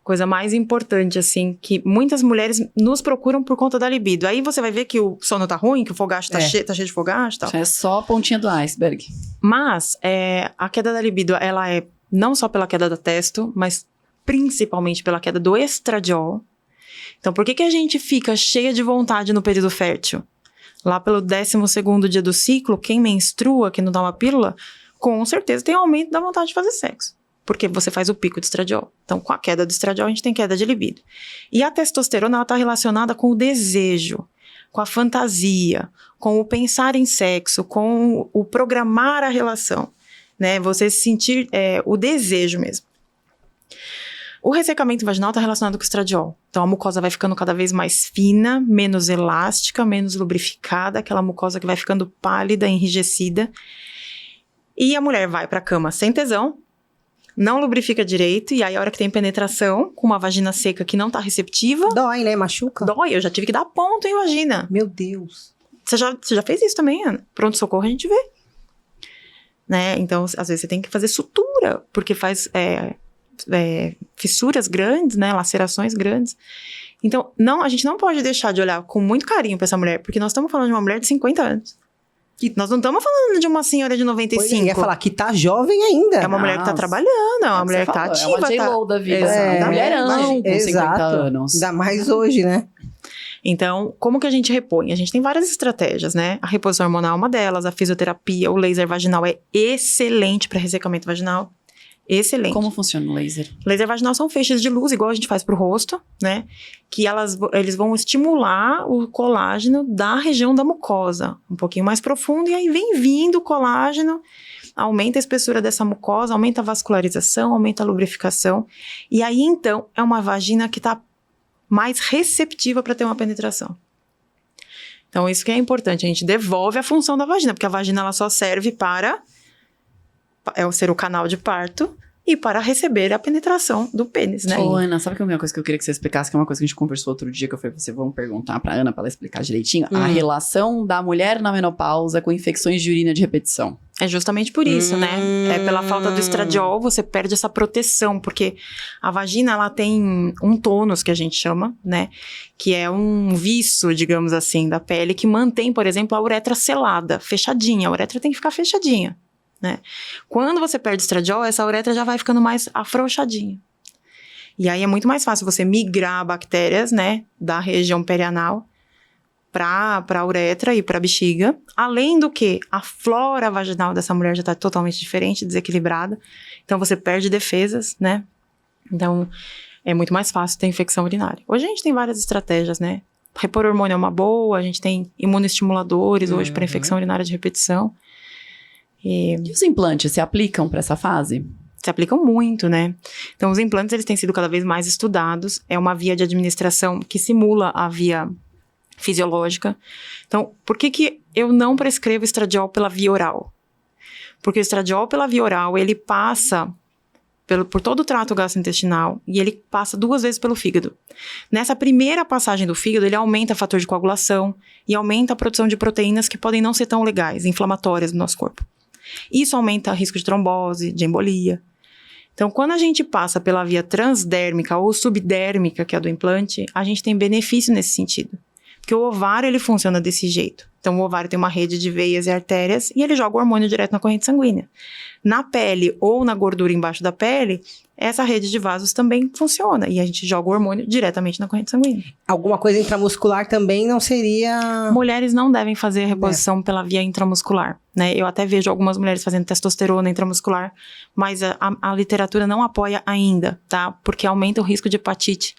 coisa mais importante, assim, que muitas mulheres nos procuram por conta da libido. Aí você vai ver que o sono tá ruim, que o fogacho tá cheio de fogacho e tal. É só a pontinha do iceberg. Mas a queda da libido, ela é não só pela queda da testo, mas principalmente pela queda do estradiol. Então, por que a gente fica cheia de vontade no período fértil? Lá pelo 12º dia do ciclo, quem menstrua, quem não dá uma pílula, com certeza tem aumento da vontade de fazer sexo. Porque você faz o pico de estradiol. Então, com a queda do estradiol, a gente tem queda de libido. E a testosterona, ela está relacionada com o desejo, com a fantasia, com o pensar em sexo, com o programar a relação, né? Você sentir o desejo mesmo. O ressecamento vaginal está relacionado com o estradiol. Então, a mucosa vai ficando cada vez mais fina, menos elástica, menos lubrificada, aquela mucosa que vai ficando pálida, enrijecida. E a mulher vai para a cama sem tesão, não lubrifica direito, e aí a hora que tem penetração, com uma vagina seca que não tá receptiva... Dói, né? Machuca? Dói, eu já tive que dar ponto em vagina. Meu Deus. Você já fez isso também, Ana? Pronto-socorro a gente vê. Né? Então, às vezes você tem que fazer sutura, porque faz fissuras grandes, né? Lacerações grandes. Então, a gente não pode deixar de olhar com muito carinho pra essa mulher, porque nós estamos falando de uma mulher de 50 anos. Nós não estamos falando de uma senhora de 95. Eu ia falar que tá jovem ainda. É uma mulher que tá trabalhando, é uma mulher que tá ativa. É uma J-Lo da vida. É, mulherão com 50 anos. Ainda mais hoje, né? Então, como que a gente repõe? A gente tem várias estratégias, né? A reposição hormonal é uma delas, a fisioterapia, o laser vaginal é excelente para ressecamento vaginal. Excelente. Como funciona o laser? Laser vaginal são feixes de luz, igual a gente faz pro rosto, né? Que eles vão estimular o colágeno da região da mucosa, um pouquinho mais profundo, e aí vem vindo o colágeno, aumenta a espessura dessa mucosa, aumenta a vascularização, aumenta a lubrificação, e aí então é uma vagina que tá mais receptiva para ter uma penetração. Então isso que é importante, a gente devolve a função da vagina, porque a vagina ela só serve para ser o canal de parto e para receber a penetração do pênis, né? Ô, Ana, sabe que uma coisa que eu queria que você explicasse, que é uma coisa que a gente conversou outro dia, que eu falei pra você, vamos perguntar pra Ana pra ela explicar direitinho, a relação da mulher na menopausa com infecções de urina de repetição. É justamente por isso, né? É pela falta do estradiol, você perde essa proteção, porque a vagina, ela tem um tônus, que a gente chama, né? Que é um viço, digamos assim, da pele, que mantém, por exemplo, a uretra selada, fechadinha. A uretra tem que ficar fechadinha, né? Quando você perde estradiol, essa uretra já vai ficando mais afrouxadinha. E aí é muito mais fácil você migrar bactérias, né, da região perianal para a uretra e para a bexiga. Além do que, a flora vaginal dessa mulher já está totalmente diferente, desequilibrada. Então você perde defesas, né? Então é muito mais fácil ter infecção urinária. Hoje a gente tem várias estratégias, né? Repor hormônio é uma boa, a gente tem imunoestimuladores hoje para infecção urinária de repetição. E os implantes se aplicam para essa fase? Se aplicam muito, né? Então, os implantes, eles têm sido cada vez mais estudados. É uma via de administração que simula a via fisiológica. Então, por que eu não prescrevo estradiol pela via oral? Porque o estradiol pela via oral, ele passa por todo o trato gastrointestinal e ele passa 2 vezes pelo fígado. Nessa primeira passagem do fígado, ele aumenta o fator de coagulação e aumenta a produção de proteínas que podem não ser tão legais, inflamatórias no nosso corpo. Isso aumenta o risco de trombose, de embolia. Então, quando a gente passa pela via transdérmica ou subdérmica, que é a do implante, a gente tem benefício nesse sentido. Porque o ovário, ele funciona desse jeito. Então, o ovário tem uma rede de veias e artérias e ele joga o hormônio direto na corrente sanguínea. Na pele ou na gordura embaixo da pele, essa rede de vasos também funciona. E a gente joga o hormônio diretamente na corrente sanguínea. Alguma coisa intramuscular também não seria... Mulheres não devem fazer a reposição pela via intramuscular, né? Eu até vejo algumas mulheres fazendo testosterona intramuscular, mas a literatura não apoia ainda, tá? Porque aumenta o risco de hepatite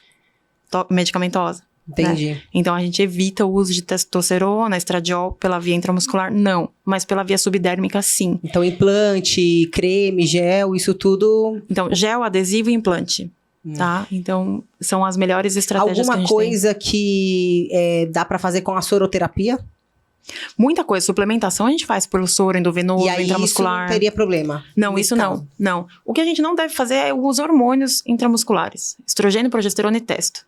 medicamentosa. Entendi. Né? Então, a gente evita o uso de testosterona, estradiol pela via intramuscular, não. Mas pela via subdérmica, sim. Então, implante, creme, gel, isso tudo... Então, gel, adesivo e implante, tá? Então, são as melhores estratégias que a gente tem. Alguma coisa que dá pra fazer com a soroterapia? Muita coisa. Suplementação a gente faz pelo soro endovenoso, e aí intramuscular. isso não teria problema? Não, isso não. Não. O que a gente não deve fazer é os hormônios intramusculares. Estrogênio, progesterona e testo.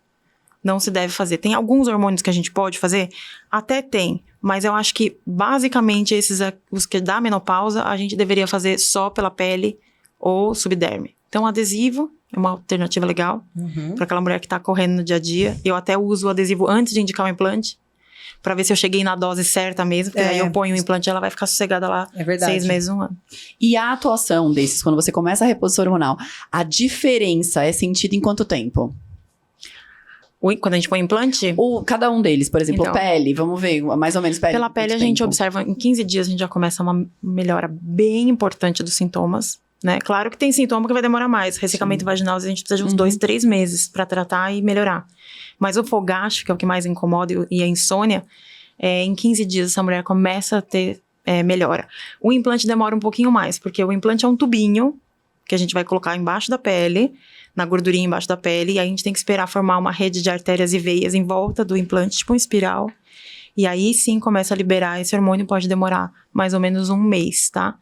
Não se deve fazer. Tem alguns hormônios que a gente pode fazer? Até tem. Mas eu acho que, basicamente, os que dá menopausa, a gente deveria fazer só pela pele ou subderme, Então, adesivo é uma alternativa legal para aquela mulher que tá correndo no dia a dia. Eu até uso o adesivo antes de indicar o implante, para ver se eu cheguei na dose certa mesmo. Porque aí eu ponho o implante e ela vai ficar sossegada lá 6 meses, 1 ano. E a atuação desses, quando você começa a reposição hormonal, a diferença é sentida em quanto tempo? Quando a gente põe implante? Cada um deles, por exemplo, Então, pele, vamos ver, mais ou menos pele. Pela pele, a gente observa, em 15 dias a gente já começa uma melhora bem importante dos sintomas, né? Claro que tem sintoma que vai demorar mais. Ressecamento vaginal, a gente precisa de uns 2, 3 meses pra tratar e melhorar. Mas o fogacho, que é o que mais incomoda, e a insônia, em 15 dias essa mulher começa a ter melhora. O implante demora um pouquinho mais, porque o implante é um tubinho que a gente vai colocar embaixo da pele, na gordurinha embaixo da pele, e aí a gente tem que esperar formar uma rede de artérias e veias em volta do implante, tipo um espiral. E aí sim começa a liberar esse hormônio, pode demorar mais ou menos 1 mês, tá?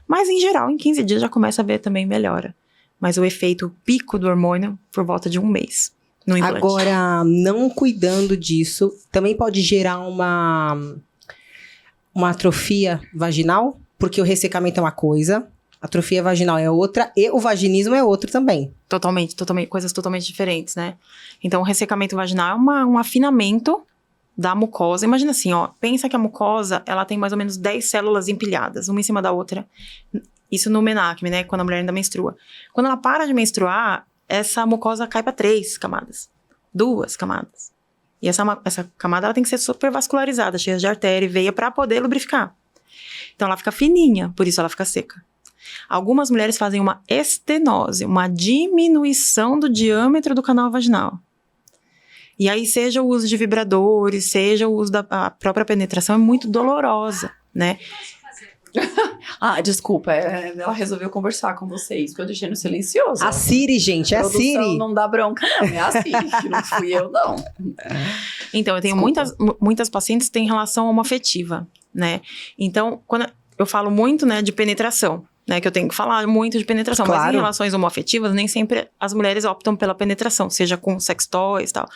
Mas em geral, em 15 dias já começa a ver também melhora. Mas o efeito, o pico do hormônio, por volta de 1 mês no implante. Agora, não cuidando disso, também pode gerar uma atrofia vaginal, porque o ressecamento é uma coisa, a atrofia vaginal é outra e o vaginismo é outro também. Totalmente, coisas totalmente diferentes, né? Então, o ressecamento vaginal é um afinamento da mucosa. Imagina assim, ó, pensa que a mucosa, ela tem mais ou menos 10 células empilhadas, uma em cima da outra. Isso no menacme, né? Quando a mulher ainda menstrua. Quando ela para de menstruar, essa mucosa cai para 3 camadas, 2 camadas. E essa camada, ela tem que ser super vascularizada, cheia de artéria e veia para poder lubrificar. Então, ela fica fininha, por isso ela fica seca. Algumas mulheres fazem uma estenose, uma diminuição do diâmetro do canal vaginal. E aí, seja o uso de vibradores, seja o uso da própria penetração, é muito dolorosa, né? Desculpa, ela resolveu conversar com vocês, porque eu deixei no silencioso. A Siri, gente, é a Siri. Não dá bronca, não, é a Siri, que não fui eu, não. Então, eu tenho muitas pacientes que têm relação homoafetiva, né? Então, quando eu falo muito, né, de penetração, né, que eu tenho que falar muito de penetração, claro. Mas em relações homoafetivas, nem sempre as mulheres optam pela penetração, seja com sex toys e tal.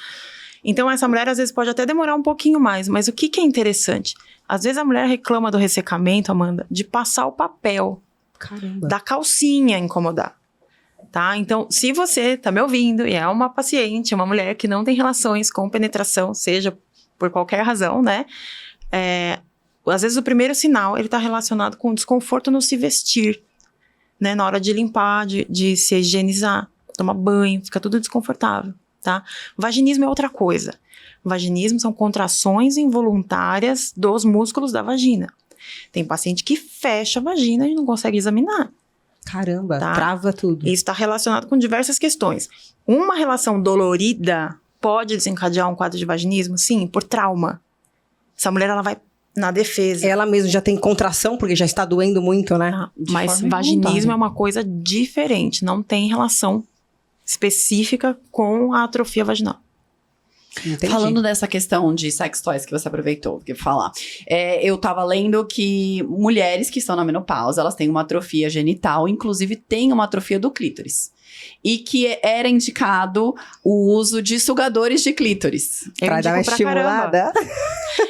Então, essa mulher, às vezes, pode até demorar um pouquinho mais, mas o que é interessante? Às vezes, a mulher reclama do ressecamento, Amanda, de passar o papel. Caramba. Da calcinha incomodar, tá? Então, se você tá me ouvindo e é uma paciente, uma mulher que não tem relações com penetração, seja por qualquer razão, né? Às vezes o primeiro sinal, ele tá relacionado com desconforto no se vestir, né? Na hora de limpar, de se higienizar, tomar banho, fica tudo desconfortável, tá? Vaginismo é outra coisa. Vaginismo são contrações involuntárias dos músculos da vagina. Tem paciente que fecha a vagina e não consegue examinar. Caramba, tá? trava tudo. Isso está relacionado com diversas questões. Uma relação dolorida pode desencadear um quadro de vaginismo? Sim, por trauma. Essa mulher, ela vai na defesa. Ela mesmo já tem contração, porque já está doendo muito, né? Mas vaginismo é uma coisa diferente. Não tem relação específica com a atrofia vaginal. Entendi. Falando dessa questão de sex toys que você aproveitou que falar, eu tava lendo que mulheres que estão na menopausa, elas têm uma atrofia genital, inclusive tem uma atrofia do clítoris. E que era indicado o uso de sugadores de clítoris. Pra dar uma estimulada.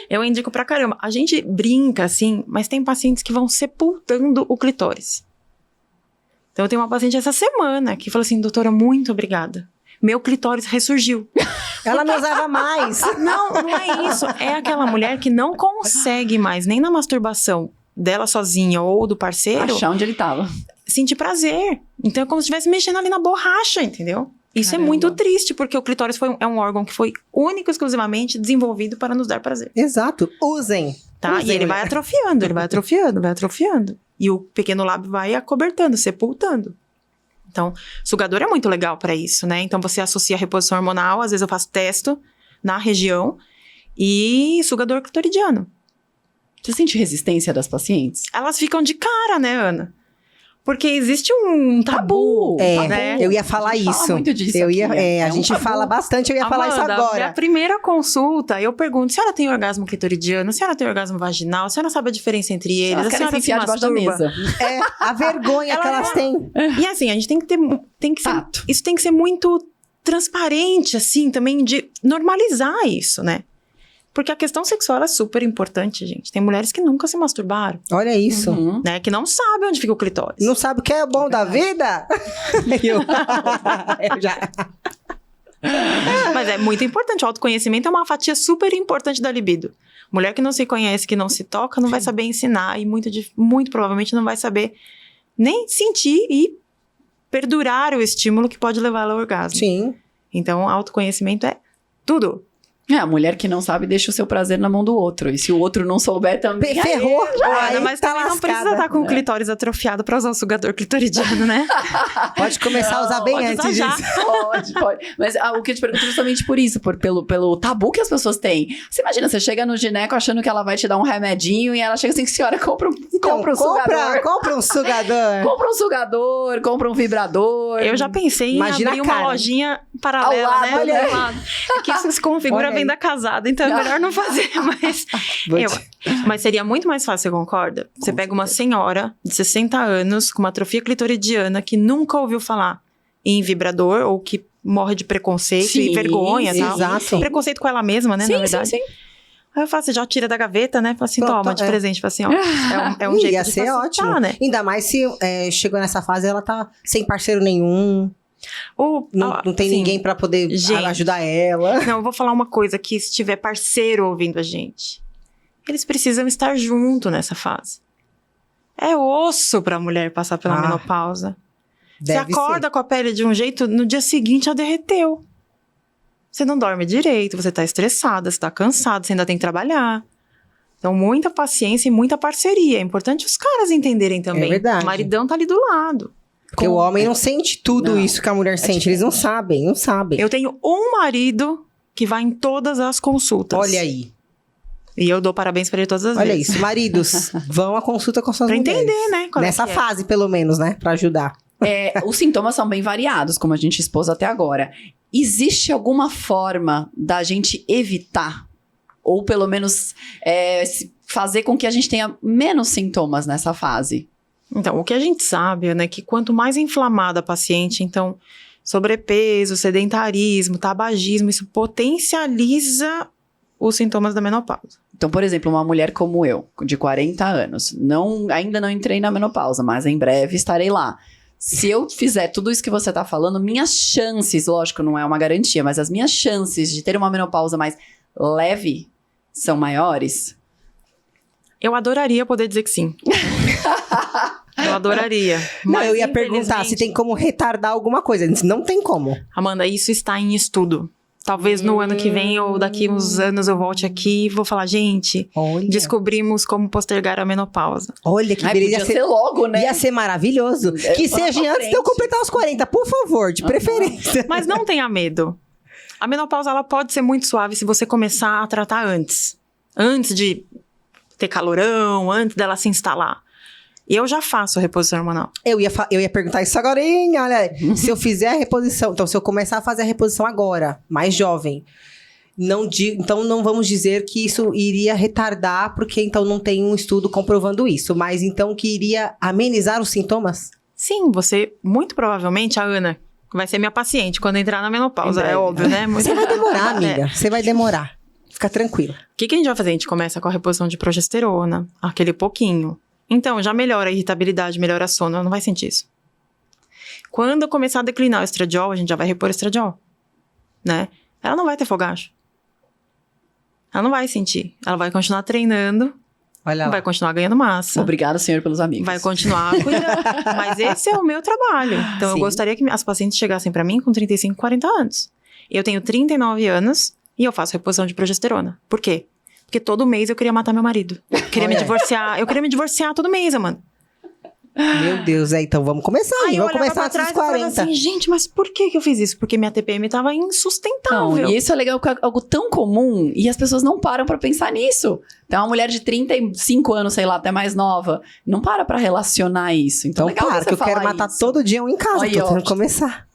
Eu indico pra caramba. A gente brinca assim, mas tem pacientes que vão sepultando o clitóris. Então eu tenho uma paciente essa semana que falou assim, doutora, muito obrigada. Meu clitóris ressurgiu. Ela não usava mais. Não é isso. É aquela mulher que não consegue mais, nem na masturbação dela sozinha ou do parceiro, achar onde ele tava. Sentir prazer. Então é como se estivesse mexendo ali na borracha, entendeu? Isso Caramba. é muito triste, porque o clitóris é um órgão que foi único e exclusivamente desenvolvido para nos dar prazer. Exato. Usem. Tá? Usem, E ele vai atrofiando, vai atrofiando. E o pequeno lábio vai acobertando, sepultando. Então, sugador é muito legal para isso, né? Então, você associa a reposição hormonal, às vezes eu faço testo na região, e sugador clitoridiano. Você sente resistência das pacientes? Elas ficam de cara, né, Ana? Porque existe um tabu, né? Eu ia falar isso. Fala muito disso a gente fala bastante, eu ia falar isso agora. Na primeira consulta, eu pergunto, a senhora tem orgasmo clitoridiano? A senhora tem orgasmo vaginal? A senhora sabe a diferença entre eles? Elas a querem senhora se enfiar debaixo da mesa. A vergonha que elas têm. E assim, a gente tem que ser... Isso tem que ser muito transparente, assim, também de normalizar isso, né? Porque a questão sexual ela é super importante, gente. Tem mulheres que nunca se masturbaram, Olha isso. Uhum. né? Que não sabem onde fica o clitóris. Não sabe o que é bom da vida? Eu já... Mas é muito importante. O autoconhecimento é uma fatia super importante da libido. Mulher que não se conhece, que não se toca, não vai saber ensinar. E muito provavelmente não vai saber nem sentir e perdurar o estímulo que pode levar ao orgasmo. Sim. Então, autoconhecimento é tudo. A mulher que não sabe deixa o seu prazer na mão do outro. E se o outro não souber também... Ferrou. Ana, mas tá também não lascada. precisa estar com o clitóris atrofiado pra usar o sugador clitoridiano, né? Pode começar a usar bem pode antes usar disso. Pode. Mas o que eu te pergunto é justamente por isso, pelo tabu que as pessoas têm. Você imagina, você chega no gineco achando que ela vai te dar um remedinho e ela chega assim, senhora, compra um sugador. Compra um sugador. Compra um sugador, compra um vibrador. Eu já pensei em Imagina abrir a uma Karen. lojinha paralela, Ao lado, né? olha aí. Do lado. É que isso se configura Olha aí. venda casada, então é melhor não fazer. Mas seria muito mais fácil, você concorda? Você pega uma senhora de 60 anos com uma atrofia clitoridiana que nunca ouviu falar em vibrador ou que morre de preconceito Sim, e vergonha e tal. exato. Preconceito com ela mesma, né, Sim, na verdade. sim. Aí eu falo, você já tira da gaveta, né? Fala assim, Pronto, toma de é. presente. Fala assim, ó, é um jeito Ia de ser facilitar, ótimo. né? Ainda mais se chegou nessa fase, ela tá sem parceiro nenhum. Não tem assim, ninguém pra poder gente. ajudar ela. Não, eu vou falar uma coisa aqui, se tiver parceiro ouvindo a gente. Eles precisam estar junto nessa fase. É osso pra mulher passar pela menopausa. Você Deve acorda com a pele de um jeito, no dia seguinte já derreteu. Você não dorme direito, você tá estressada, você tá cansada, você ainda tem que trabalhar. Então, muita paciência e muita parceria. É importante os caras entenderem também. É verdade. O maridão tá ali do lado. Porque o homem não sente tudo Não. isso que a mulher sente. Eles não sabem. Eu tenho um marido que vai em todas as consultas. Olha aí. E eu dou parabéns pra ele todas as Olha vezes. isso. Maridos, vão à consulta com suas Pra mulheres. entender, né? qual é Nessa que é. fase, pelo menos, né? Pra ajudar. Os sintomas são bem variados, como a gente expôs até agora. Existe alguma forma da gente evitar? Ou pelo menos fazer com que a gente tenha menos sintomas nessa fase? Então, o que a gente sabe, né, que quanto mais inflamada a paciente, então, sobrepeso, sedentarismo, tabagismo, isso potencializa os sintomas da menopausa. Então, por exemplo, uma mulher como eu, de 40 anos, ainda não entrei na menopausa, mas em breve estarei lá. Se eu fizer tudo isso que você tá falando, minhas chances, lógico, não é uma garantia, mas as minhas chances de ter uma menopausa mais leve são maiores? Eu adoraria poder dizer que sim. Eu adoraria. Não, Mas, eu ia perguntar se infelizmente, tem como retardar alguma coisa. Não tem como. Amanda, isso está em estudo. Talvez no ano que vem ou daqui uns anos eu volte aqui e vou falar, gente, Olha. descobrimos como postergar a menopausa. Olha que Ai, beleza. podia ser logo, né? Ia ser maravilhoso. Que lá seja pra antes de eu frente. completar os 40, por favor, de preferência. Mas não tenha medo. A menopausa, ela pode ser muito suave se você começar a tratar antes. Antes de ter calorão, antes dela se instalar. E eu já faço a reposição hormonal. Eu ia perguntar isso agora, hein? Olha, se eu fizer a reposição, então se eu começar a fazer a reposição agora, mais jovem, então não vamos dizer que isso iria retardar, porque então não tem um estudo comprovando isso, mas então que iria amenizar os sintomas? Sim, você, muito provavelmente, a Ana, vai ser minha paciente quando entrar na menopausa, Em breve. é óbvio, né? Você vai demorar, amiga. Você vai demorar. Fica tranquila. O que a gente vai fazer? A gente começa com a reposição de progesterona, aquele pouquinho. Então, já melhora a irritabilidade, melhora a sono, ela não vai sentir isso. Quando começar a declinar o estradiol, a gente já vai repor o estradiol, né? Ela não vai ter fogacho. Ela não vai sentir. Ela vai continuar treinando, Olha lá. vai continuar ganhando massa. Obrigada, senhor, pelos amigos. Vai continuar cuidando. Mas esse é o meu trabalho. Então, eu Sim. gostaria que as pacientes chegassem pra mim com 35, 40 anos. Eu tenho 39 anos e eu faço reposição de progesterona. Por quê? Porque todo mês eu queria matar meu marido. Eu queria me Olha. divorciar. Eu queria me divorciar todo mês, Amanda. Meu Deus, então vamos começar. Aí eu Vamos olhava começar pra antes trás dos e falava 40. assim, gente, mas por que eu fiz isso? Porque minha TPM tava Não, insustentável. e isso é legal, porque é algo tão comum e as pessoas não param pra pensar nisso. Então, uma mulher de 35 anos, sei lá, até mais nova, não para relacionar isso. Então, Então, legal para, você que eu quero falar matar isso. todo dia um em casa. Aí, Tô tentando ótimo. começar.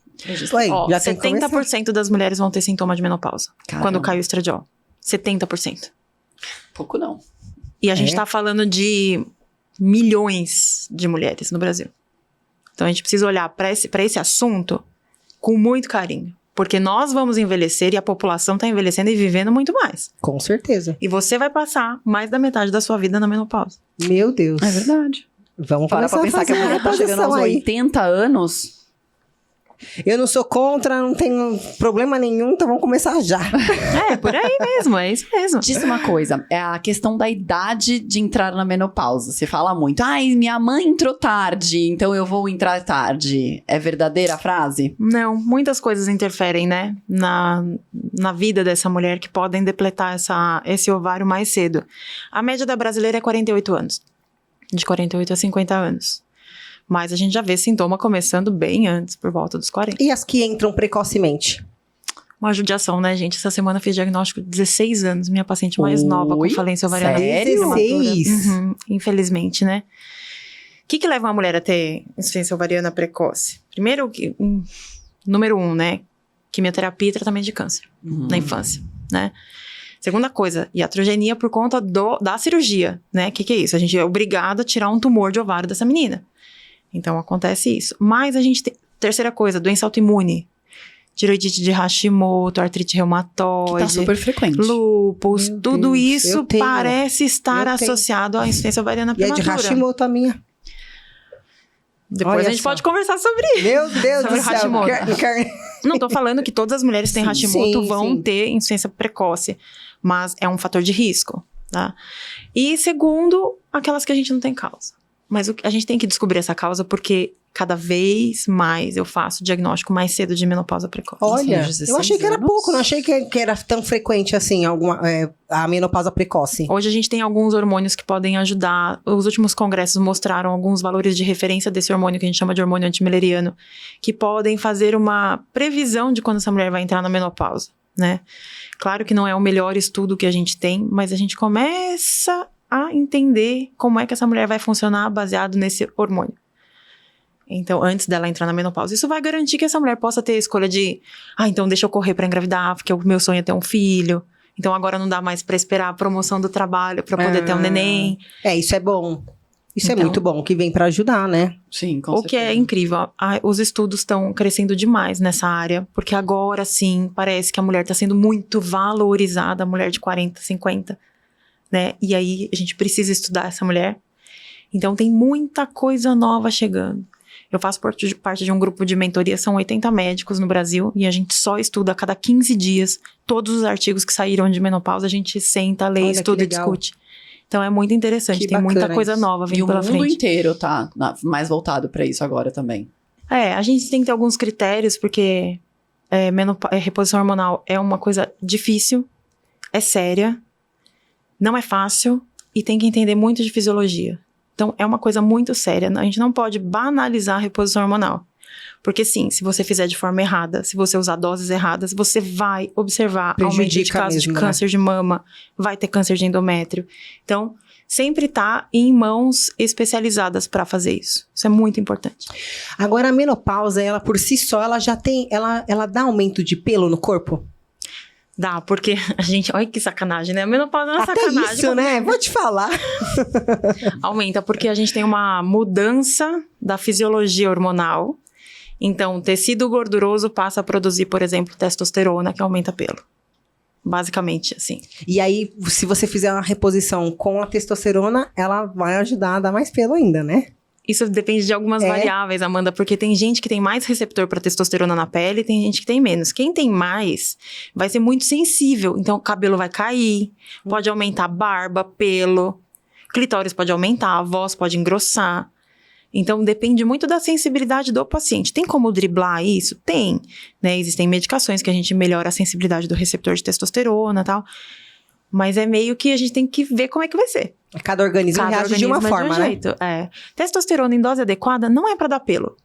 Oi, Ó, já tem que começar. 70% das mulheres vão ter sintoma de menopausa Caramba. quando cai o estradiol. 70%. Pouco não. E a gente É? tá falando de milhões de mulheres no Brasil. Então a gente precisa olhar pra esse assunto com muito carinho. Porque nós vamos envelhecer e a população tá envelhecendo e vivendo muito mais. Com certeza. E você vai passar mais da metade da sua vida na menopausa. Meu Deus. É verdade. Vamos Para pra começar pensar que a mulher tá chegando aos 80 anos. Eu não sou contra, não tenho problema nenhum, então vamos começar já. É, por aí mesmo, é isso mesmo. Diz uma coisa, é a questão da idade de entrar na menopausa. Você fala muito, ai, minha mãe entrou tarde, então eu vou entrar tarde. É verdadeira a frase? Não, muitas coisas interferem, né, na vida dessa mulher que podem depletar esse ovário mais cedo. A média da brasileira é 48 anos, de 48 a 50 anos. Mas a gente já vê sintoma começando bem antes, por volta dos 40. E as que entram precocemente? Uma judiação, né, gente? Essa semana eu fiz diagnóstico de 16 anos, minha paciente mais nova com falência ovariana. Sério? 16? Infelizmente, né? O que leva uma mulher a ter insuficiência ovariana precoce? Primeiro, número 1, né? Quimioterapia e tratamento de câncer na infância, né? Segunda coisa, iatrogenia por conta da cirurgia, né? O que é isso? A gente é obrigado a tirar um tumor de ovário dessa menina. Então, acontece isso. Mas a gente tem... Terceira coisa, doença autoimune. Tiroidite de Hashimoto, artrite reumatoide. Que tá super frequente. Lúpus. Meu Tudo Deus, isso eu tenho. parece estar associado à insuficiência ovariana E é de prematura. Hashimoto a minha. Depois Olha a gente só. pode conversar sobre isso. Meu Deus Sobre do céu. Hashimoto. Não tô falando que todas as mulheres que têm Hashimoto sim, vão sim. ter insuficiência precoce. Mas é um fator de risco, tá? E segundo, aquelas que a gente não tem causa. Mas a gente tem que descobrir essa causa porque cada vez mais eu faço diagnóstico mais cedo de menopausa precoce. Olha, São 16 eu achei que era anos. pouco, não achei que era tão frequente assim a menopausa precoce. Hoje a gente tem alguns hormônios que podem ajudar. Os últimos congressos mostraram alguns valores de referência desse hormônio que a gente chama de hormônio antimileriano, que podem fazer uma previsão de quando essa mulher vai entrar na menopausa, né? Claro que não é o melhor estudo que a gente tem, mas a gente começa a entender como é que essa mulher vai funcionar baseado nesse hormônio. Então, antes dela entrar na menopausa, isso vai garantir que essa mulher possa ter a escolha de, então deixa eu correr para engravidar, porque o meu sonho é ter um filho. Então, agora não dá mais para esperar a promoção do trabalho para poder ter um neném. Isso é bom. Isso Então, é muito bom, que vem pra ajudar, né? Sim, com O que é incrível, os estudos estão crescendo demais nessa área, porque agora sim, parece que a mulher está sendo muito valorizada, a mulher de 40, 50, né? E aí, a gente precisa estudar essa mulher. Então, tem muita coisa nova chegando. Eu faço parte de um grupo de mentoria, são 80 médicos no Brasil, e a gente só estuda a cada 15 dias todos os artigos que saíram de menopausa, a gente senta, lê, Olha, estuda que e legal. discute. Então, é muito interessante, Que tem muita bacana coisa isso. nova E vindo o pela mundo frente. inteiro tá mais voltado pra isso agora também. A gente tem que ter alguns critérios, porque reposição hormonal é uma coisa difícil, é séria, não é fácil e tem que entender muito de fisiologia. Então, é uma coisa muito séria. A gente não pode banalizar a reposição hormonal. Porque sim, se você fizer de forma errada, se você usar doses erradas, você vai observar aumento de Prejudica casos de mesmo, né? câncer de mama, vai ter câncer de endométrio. Então, sempre tá em mãos especializadas para fazer isso. Isso é muito importante. Agora, a menopausa, ela por si só, ela já tem... Ela dá aumento de pelo no corpo? Dá, porque a gente... Olha que sacanagem, né? A menopausa é uma Até sacanagem. isso, né? Vou te falar. Aumenta, porque a gente tem uma mudança da fisiologia hormonal. Então, o tecido gorduroso passa a produzir, por exemplo, testosterona, que aumenta pelo. Basicamente, assim. E aí, se você fizer uma reposição com a testosterona, ela vai ajudar a dar mais pelo ainda, né? Isso depende de algumas variáveis, Amanda, porque tem gente que tem mais receptor para testosterona na pele e tem gente que tem menos. Quem tem mais vai ser muito sensível, então o cabelo vai cair, pode aumentar a barba, pelo, clitóris pode aumentar, a voz pode engrossar. Então, depende muito da sensibilidade do paciente. Tem como driblar isso? Tem, né? Existem medicações que a gente melhora a sensibilidade do receptor de testosterona e tal. Mas é meio que a gente tem que ver como é que vai ser. Cada organismo reage de uma forma, né? Jeito. Testosterona em dose adequada não é pra dar pelo.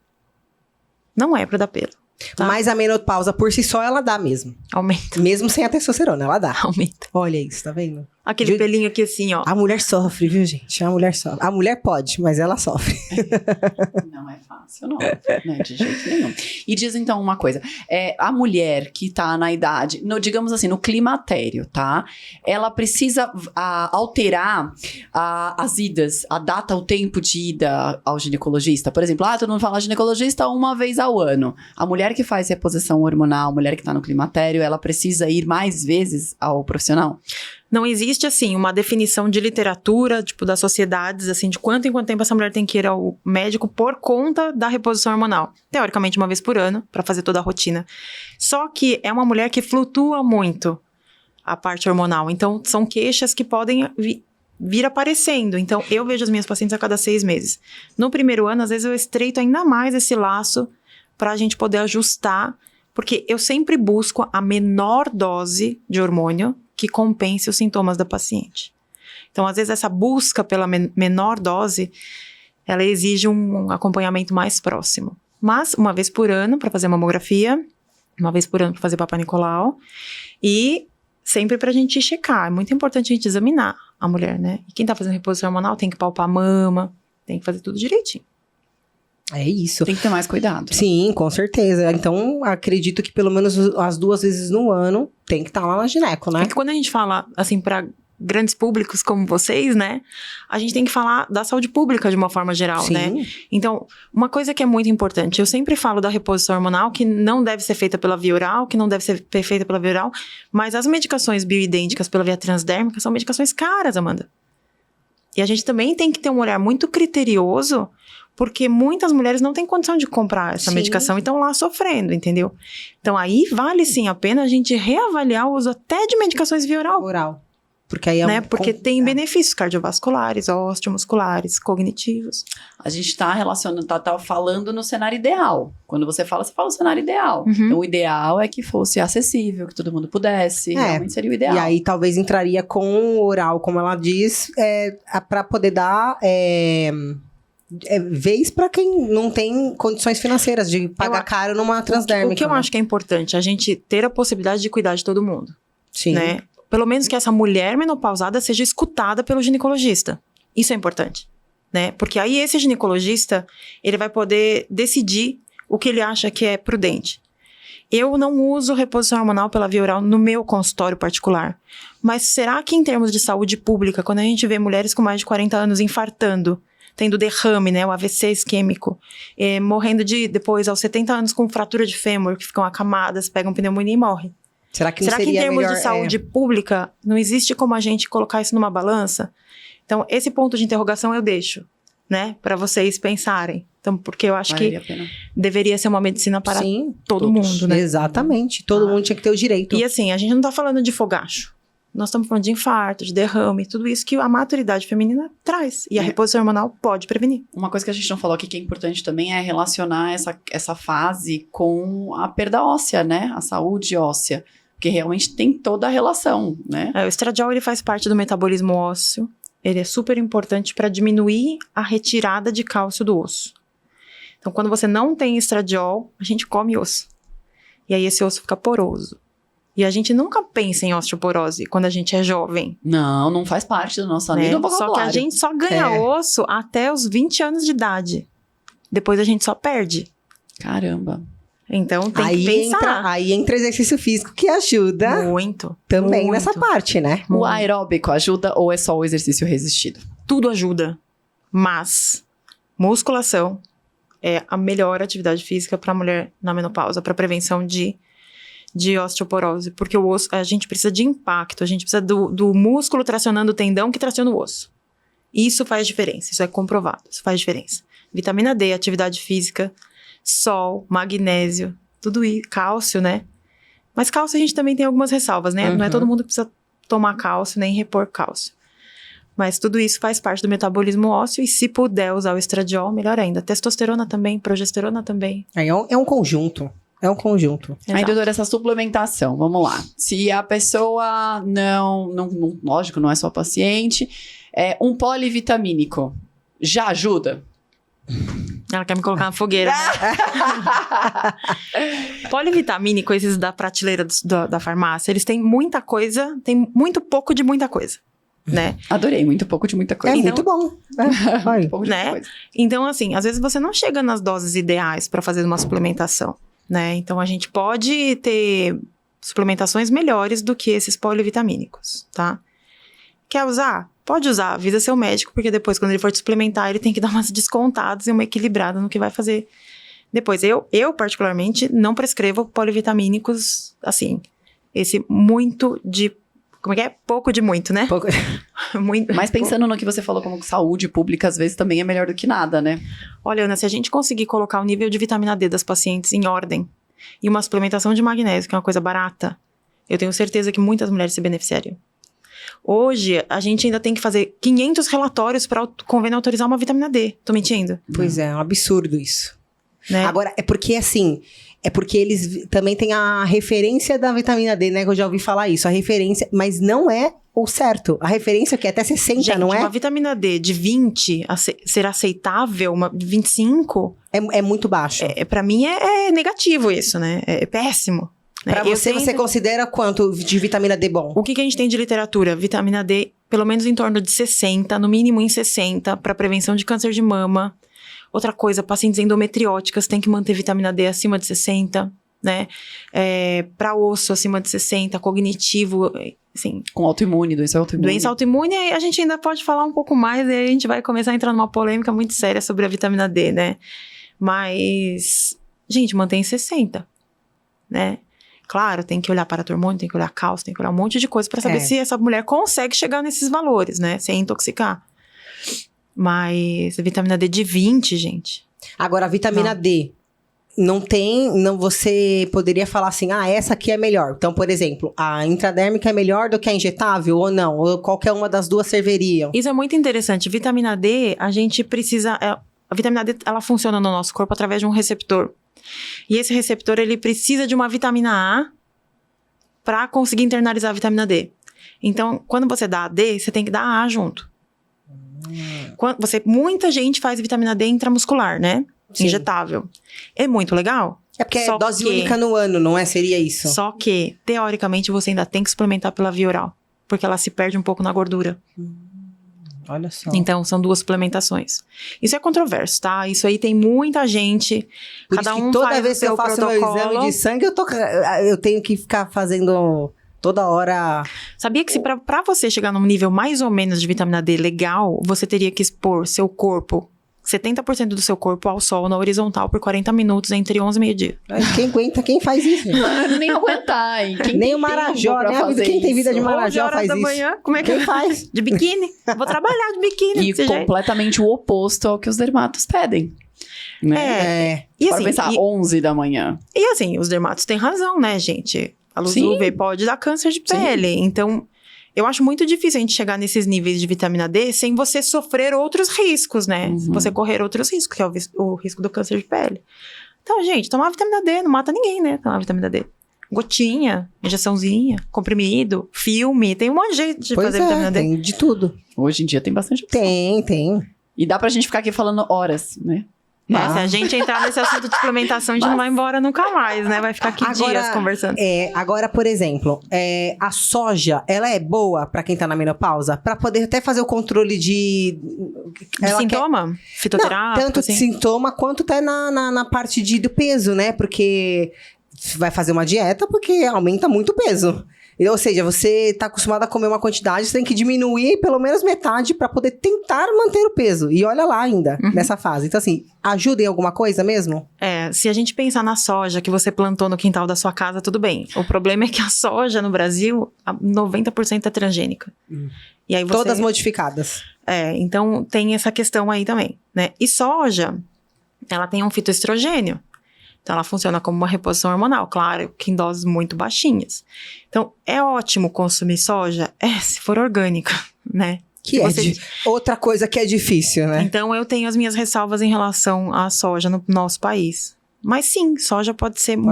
Não é pra dar pelo. Tá? Mas a menopausa por si só, ela dá mesmo. Aumenta. Mesmo sem a testosterona, ela dá. Aumenta. Olha isso, tá vendo? Aquele pelinho aqui assim, ó. A mulher sofre, viu, gente? A mulher sofre. A mulher pode, mas ela sofre. Não é fácil, não. Não é de jeito nenhum. E diz então uma coisa. A mulher que tá na idade, digamos assim, no climatério, tá? Ela precisa alterar as idas, a data, o tempo de ida ao ginecologista. Por exemplo, todo mundo fala ginecologista uma vez ao ano. A mulher que faz reposição hormonal, a mulher que tá no climatério, ela precisa ir mais vezes ao profissional? Não existe, assim, uma definição de literatura, tipo, das sociedades, assim, de quanto em quanto tempo essa mulher tem que ir ao médico por conta da reposição hormonal. Teoricamente, uma vez por ano, pra fazer toda a rotina. Só que é uma mulher que flutua muito a parte hormonal. Então, são queixas que podem vir aparecendo. Então, eu vejo as minhas pacientes a cada 6 meses. No primeiro ano, às vezes, eu estreito ainda mais esse laço pra gente poder ajustar, porque eu sempre busco a menor dose de hormônio que compense os sintomas da paciente. Então, às vezes, essa busca pela menor dose, ela exige um acompanhamento mais próximo. Mas, uma vez por ano, para fazer mamografia, uma vez por ano para fazer Papa Nicolau, e sempre pra gente checar. É muito importante a gente examinar a mulher, né? E quem tá fazendo reposição hormonal tem que palpar a mama, tem que fazer tudo direitinho. É isso. Tem que ter mais cuidado. Sim, com certeza. Então, acredito que pelo menos as 2 vezes no ano tem que estar lá na gineco, né? É que quando a gente fala, assim, para grandes públicos como vocês, né? A gente tem que falar da saúde pública de uma forma geral, Sim. né? Então, uma coisa que é muito importante, eu sempre falo da reposição hormonal, que não deve ser feita pela via oral, que não deve ser feita pela via oral, mas as medicações bioidênticas pela via transdérmica são medicações caras, Amanda. E a gente também tem que ter um olhar muito criterioso, porque muitas mulheres não têm condição de comprar essa medicação e estão lá sofrendo, entendeu? Então, aí vale sim a pena a gente reavaliar o uso até de medicações via oral. Oral. Porque aí é Porque tem benefícios cardiovasculares, osteomusculares, cognitivos. A gente tá relacionando, tá falando no cenário ideal. Quando você fala o cenário ideal. Uhum. Então, o ideal é que fosse acessível, que todo mundo pudesse. Realmente seria o ideal. E aí, talvez entraria com o oral, como ela diz, para poder dar vez para quem não tem condições financeiras de pagar caro numa transdérmica. O que eu acho que é importante, a gente ter a possibilidade de cuidar de todo mundo. Sim. Né? Pelo menos que essa mulher menopausada seja escutada pelo ginecologista. Isso é importante, né? Porque aí esse ginecologista, ele vai poder decidir o que ele acha que é prudente. Eu não uso reposição hormonal pela via oral no meu consultório particular. Mas será que em termos de saúde pública, quando a gente vê mulheres com mais de 40 anos infartando, tendo derrame, né, o AVC isquêmico, morrendo depois aos 70 anos com fratura de fêmur, que ficam acamadas, pegam pneumonia e morrem? Será que não seria em termos melhor, de saúde pública, não existe como a gente colocar isso numa balança? Então, esse ponto de interrogação eu deixo, né? Para vocês pensarem. Então, porque eu acho que deveria ser uma medicina para todo mundo, né? Exatamente. Todo mundo tinha que ter o direito. E assim, a gente não tá falando de fogacho. Nós estamos falando de infarto, de derrame, tudo isso que a maturidade feminina traz. E a reposição hormonal pode prevenir. Uma coisa que a gente não falou aqui que é importante também é relacionar essa fase com a perda óssea, né? A saúde óssea. Porque realmente tem toda a relação, né? O estradiol, ele faz parte do metabolismo ósseo. Ele é super importante para diminuir a retirada de cálcio do osso. Então, quando você não tem estradiol, a gente come osso. E aí esse osso fica poroso. E a gente nunca pensa em osteoporose quando a gente é jovem. Não faz parte do nosso nem do vocabulário. Só que a gente só ganha osso até os 20 anos de idade. Depois a gente só perde. Caramba. Então tem que pensar. Aí entra exercício físico que ajuda muito. Também nessa parte, né? O aeróbico ajuda ou é só o exercício resistido? Tudo ajuda. Mas musculação é a melhor atividade física para a mulher na menopausa, para prevenção de osteoporose. Porque o osso, a gente precisa de impacto, a gente precisa do músculo tracionando o tendão que traciona o osso. Isso faz diferença, isso é comprovado, isso faz diferença. Vitamina D, atividade física, sol, magnésio, tudo isso, cálcio, né? Mas cálcio a gente também tem algumas ressalvas, né? Não é todo mundo que precisa tomar cálcio, nem repor cálcio. Mas tudo isso faz parte do metabolismo ósseo e se puder usar o estradiol, melhor ainda. Testosterona também, progesterona também. É um conjunto. É um conjunto. Aí, doutora, essa suplementação, vamos lá. Se a pessoa não, lógico, não é só paciente, um polivitamínico já ajuda? Ela quer me colocar na fogueira. Polivitamínico, esses da prateleira da farmácia, eles têm muita coisa, tem muito pouco de muita coisa. né? Adorei, muito pouco de muita coisa. É muito bom. Vai. Muito pouco de muita Né? coisa. Então, assim, às vezes você não chega nas doses ideais para fazer uma suplementação, né? Então, a gente pode ter suplementações melhores do que esses polivitamínicos, tá? Quer usar? Pode usar, avisa seu médico, porque depois, quando ele for te suplementar, ele tem que dar umas descontadas e uma equilibrada no que vai fazer. Depois, eu particularmente, não prescrevo polivitamínicos, assim, esse muito de... Como é que é? Pouco de muito, né? Pouco- Muito, Mas pensando no que você falou como saúde pública, às vezes também é melhor do que nada, né? Olha, Ana, se a gente conseguir colocar o nível de vitamina D das pacientes em ordem e uma suplementação de magnésio, que é uma coisa barata, eu tenho certeza que muitas mulheres se beneficiariam. Hoje, a gente ainda tem que fazer 500 relatórios para o convênio autorizar uma vitamina D. Tô mentindo? Pois é um absurdo isso. Né? Agora, é porque assim, é porque eles também têm a referência da vitamina D, né? Que eu já ouvi falar isso, a referência, mas não é o certo. A referência que é até 60, Gente, não é? uma vitamina D de 20 ser aceitável, uma de 25, É muito baixo. pra mim é negativo isso, né? É péssimo. Né? Pra Eu você, sempre- você considera quanto de vitamina D bom? O que a gente tem de literatura? Vitamina D, pelo menos em torno de 60, no mínimo em 60, para prevenção de câncer de mama. Outra coisa, pacientes endometrióticas têm que manter vitamina D acima de 60, né? Para osso, acima de 60, cognitivo, assim. Com autoimune, doença autoimune. Doença autoimune, aí a gente ainda pode falar um pouco mais, e aí a gente vai começar a entrar numa polêmica muito séria sobre a vitamina D, né? Mas, gente, mantém em 60, né? Claro, tem que olhar para hormônio, tem que olhar cálcio, tem que olhar um monte de coisa para saber se essa mulher consegue chegar nesses valores, né? Sem intoxicar. Mas a vitamina D de 20, gente. Agora, a vitamina D não tem, não, você poderia falar assim, essa aqui é melhor. Então, por exemplo, a intradérmica é melhor do que a injetável ou não? Ou qualquer uma das duas serviriam? Isso é muito interessante. Vitamina D, a gente precisa... A vitamina D, ela funciona no nosso corpo através de um receptor. E esse receptor, ele precisa de uma vitamina A para conseguir internalizar a vitamina D. Então, quando você dá a D, você tem que dar a junto. Muita gente faz vitamina D intramuscular, né? Sim. Injetável. É muito legal. É porque Só é dose que- única no ano, não é? Seria isso? Só que, teoricamente, você ainda tem que suplementar pela via oral. Porque ela se perde um pouco na gordura. Olha só. Então, são duas suplementações. Isso é controverso, tá? Isso aí tem muita gente. Por cada isso que um toda faz vez o que eu seu faço meu protocolo. exame de sangue, eu tenho que ficar fazendo toda hora. Sabia que se pra você chegar num nível mais ou menos de vitamina D legal, você teria que expor seu corpo, 70% do seu corpo ao sol na horizontal por 40 minutos entre 11 e meio-dia. Quem aguenta, quem faz isso? Não, nem aguentar, hein? Quem Nem tem o Marajó, tempo pra né? A vida- fazer quem tem vida de isso? Marajó 11 horas faz da isso. manhã, como é que Quem faz? De biquíni. Vou trabalhar de biquíni E desse jeito. completamente o oposto ao que os dermatos pedem. Né? É. E Para assim, pensar, 11 da manhã. e assim, os dermatos têm razão, né, gente? A luz Sim. UV pode dar câncer de Sim. pele. Então, eu acho muito difícil a gente chegar nesses níveis de vitamina D sem você sofrer outros riscos, né? Uhum. Você correr outros riscos, que é o risco do câncer de pele. Então, gente, tomar vitamina D não mata ninguém, né? Tomar vitamina D. Gotinha, injeçãozinha, comprimido, filme. Tem um monte de jeito de Pois fazer é, vitamina D. tem de tudo. Hoje em dia tem bastante opção. Tem. E dá pra gente ficar aqui falando horas, né? Se a gente entrar nesse assunto de suplementação, a gente não vai embora nunca mais, né? Vai ficar aqui dias conversando. Agora, por exemplo, a soja, ela é boa pra quem tá na menopausa? Pra poder até fazer o controle de... De ela sintoma? Não, Fitoterápico, tanto assim? de sintoma quanto até na parte do peso, né? Porque vai fazer uma dieta porque aumenta muito o peso. Ou seja, você tá acostumado a comer uma quantidade, você tem que diminuir pelo menos metade para poder tentar manter o peso. E olha lá ainda, nessa fase. Então, assim, ajuda em alguma coisa mesmo? Se a gente pensar na soja que você plantou no quintal da sua casa, tudo bem. O problema é que a soja no Brasil, 90% é transgênica. E aí você... Todas modificadas. Então tem essa questão aí também, né? E soja, ela tem um fitoestrogênio. Então, ela funciona como uma reposição hormonal, claro, que em doses muito baixinhas. Então, é ótimo consumir soja, se for orgânica, né? Outra coisa que é difícil, né? Então, eu tenho as minhas ressalvas em relação à soja no nosso país. Mas sim, soja pode ser bom.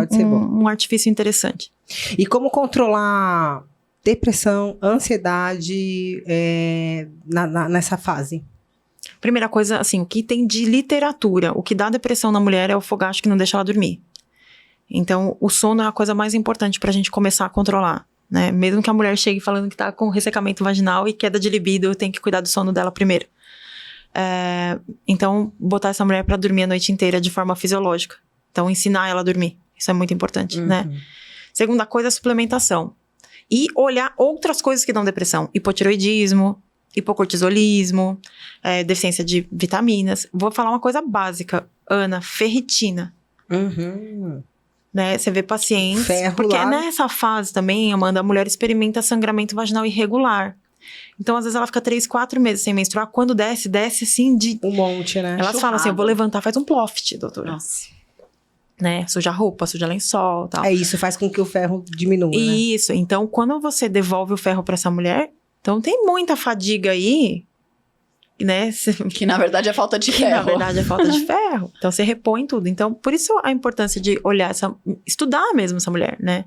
um artifício interessante. E como controlar depressão, ansiedade nessa fase? Primeira coisa, assim, o que tem de literatura, o que dá depressão na mulher é o fogacho que não deixa ela dormir. Então, o sono é a coisa mais importante pra gente começar a controlar. né? Mesmo que a mulher chegue falando que tá com ressecamento vaginal e queda de libido, tem que cuidar do sono dela primeiro. Então, botar essa mulher pra dormir a noite inteira de forma fisiológica. Então, ensinar ela a dormir. Isso é muito importante, né? Segunda coisa, a suplementação. E olhar outras coisas que dão depressão. Hipotireoidismo, hipocortisolismo, deficiência de vitaminas. Vou falar uma coisa básica, Ana, ferritina. Né? Você vê pacientes... Ferro porque lá. nessa fase também, Amanda, a mulher experimenta sangramento vaginal irregular. Então, às vezes, ela fica 3, 4 meses sem menstruar. Quando desce assim de... Um monte, né? Elas falam assim, eu vou levantar, faz um ploft, doutora. Nossa. Né? Suja roupa, suja lençol, tal. Isso faz com que o ferro diminua, né? Isso. Então, quando você devolve o ferro pra essa mulher, então tem muita fadiga aí, né? Que na verdade é falta de Que ferro. na verdade é falta de ferro. Então, você repõe tudo. Então, por isso a importância de olhar estudar mesmo essa mulher, né?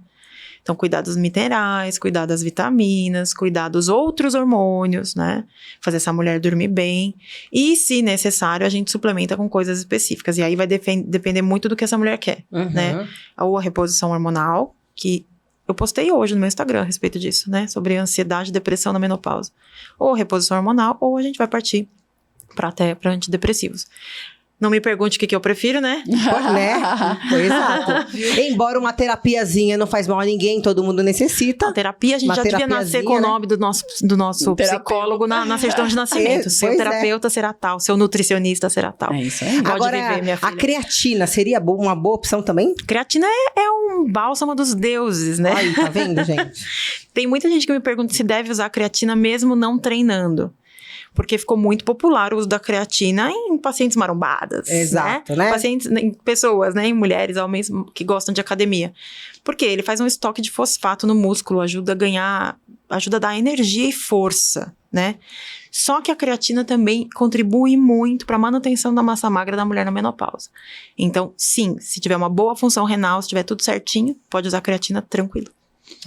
Então, cuidar dos minerais, cuidar das vitaminas, cuidar dos outros hormônios, né? Fazer essa mulher dormir bem. E, se necessário, a gente suplementa com coisas específicas. E aí vai depender muito do que essa mulher quer, né? Ou a reposição hormonal, que eu postei hoje no meu Instagram a respeito disso, né? Sobre ansiedade e depressão na menopausa. Ou reposição hormonal, ou a gente vai partir para antidepressivos. Não me pergunte o que eu prefiro, né? Né? Exato. Embora uma terapiazinha não faz mal a ninguém, todo mundo necessita. A terapia, a gente Uma já devia nascer com o terapiazinha, nome do nosso psicólogo na certidão de nascimento. Seu Pois é. terapeuta será tal, seu nutricionista será tal. É isso aí. Pode Agora, viver, minha a filha. creatina seria uma boa opção também? Creatina é um bálsamo dos deuses, né? Aí, tá vendo, gente? Tem muita gente que me pergunta se deve usar creatina mesmo não treinando. Porque ficou muito popular o uso da creatina em pacientes marombadas. Exato, né? Pacientes, em pessoas, né? Em mulheres, homens que gostam de academia. Porque ele faz um estoque de fosfato no músculo, ajuda a dar energia e força, né? Só que a creatina também contribui muito para a manutenção da massa magra da mulher na menopausa. Então, sim, se tiver uma boa função renal, se tiver tudo certinho, pode usar creatina tranquilo.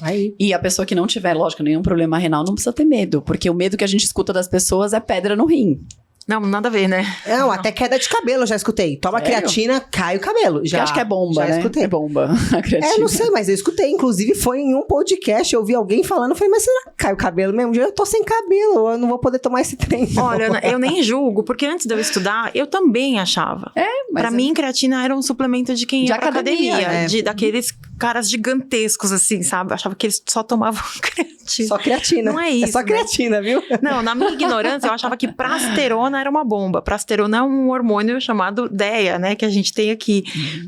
Aí. E a pessoa que não tiver, lógico, nenhum problema renal não precisa ter medo. Porque o medo que a gente escuta das pessoas é pedra no rim. Não, nada a ver, né? Não, até queda de cabelo eu já escutei. Toma Sério? creatina, cai o cabelo. Já acho que é bomba, já né? escutei. É bomba, a creatina. Não sei, mas eu escutei. Inclusive, foi em um podcast, eu ouvi alguém falando, eu falei, mas será que cai o cabelo mesmo? Eu tô sem cabelo, eu não vou poder tomar esse trem. não. Olha, Ana, eu nem julgo, porque antes de eu estudar, eu também achava. Mas Pra mim, creatina era um suplemento de quem De ia pra academia, academia. né? Daqueles caras gigantescos, assim, sabe? Eu achava que eles só tomavam creatina. Só creatina. Não é isso, É só né? creatina, viu? Não, na minha ignorância, eu achava que prasterona era uma bomba. Prasterona é um hormônio chamado DEA, né? Que a gente tem aqui.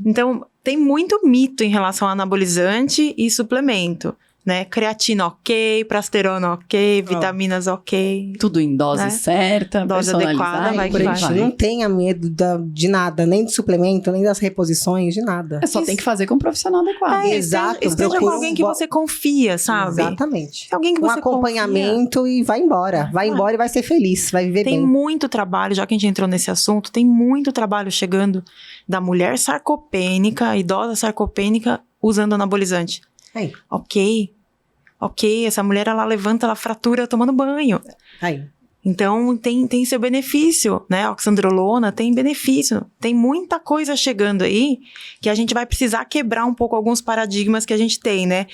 Então, tem muito mito em relação a anabolizante e suplemento, né? Creatina ok, prasterona ok, vitaminas ok. tudo em dose Né? certa, Dose personalizada, adequada, vai e por que aí vai. Não tenha medo de nada, nem de suplemento, nem das reposições, de nada. É só tem que fazer com um profissional adequado. Exato, Esteja com procura alguém que você confia, sabe? Exatamente. Alguém que Um você acompanhamento e vai embora. Vai embora e vai ser feliz, vai viver Tem bem. muito trabalho, já que a gente entrou nesse assunto, tem muito trabalho chegando da mulher sarcopênica, idosa sarcopênica, usando anabolizante. Aí, Ok, essa mulher, ela levanta, ela fratura tomando banho. aí. Então, tem seu benefício, né? Oxandrolona tem benefício. Tem muita coisa chegando aí que a gente vai precisar quebrar um pouco alguns paradigmas que a gente tem, né?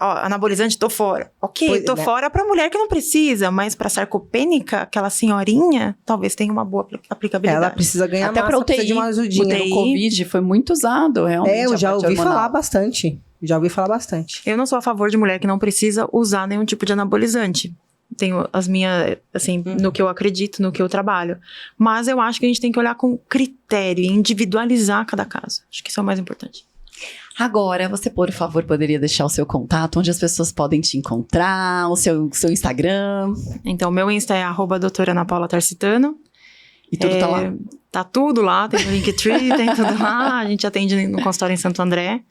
Anabolizante, tô fora. Ok, Pois, tô né? fora pra mulher que não precisa, mas pra sarcopênica, aquela senhorinha, talvez tenha uma boa aplicabilidade. Ela precisa ganhar Até massa, pra precisa UTI, de uma ajudinha. UTI. No Covid foi muito usado, realmente. Eu a já parte ouvi hormonal. falar bastante. Já ouvi falar bastante. Eu não sou a favor de mulher que não precisa usar nenhum tipo de anabolizante. Tenho as minhas, assim, no que eu acredito, no que eu trabalho. Mas eu acho que a gente tem que olhar com critério e individualizar cada caso. Acho que isso é o mais importante. Agora, você, por favor, poderia deixar o seu contato, onde as pessoas podem te encontrar, o seu Instagram, Então, meu Insta é @doutora Ana Paula Tarcitano. e tudo tá lá. Tá tudo lá, tem o Linktree, tem tudo lá. A gente atende no consultório em Santo André.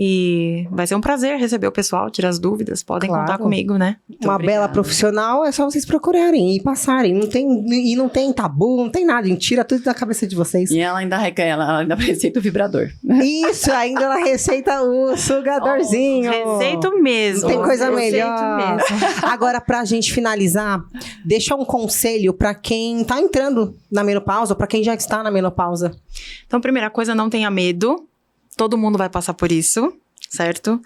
E vai ser um prazer receber o pessoal, tirar as dúvidas. Podem Claro. contar comigo, né? Uma obrigada. bela profissional é só vocês procurarem e passarem. Não tem tabu, não tem nada. Tira tudo da cabeça de vocês. E ela ainda receita o vibrador. Isso, ainda ela receita o sugadorzinho. Receito mesmo. Não tem coisa Receito melhor. mesmo. Agora, pra gente finalizar, deixa um conselho pra quem tá entrando na menopausa ou pra quem já está na menopausa. Então, primeira coisa, não tenha medo. Todo mundo vai passar por isso. certo?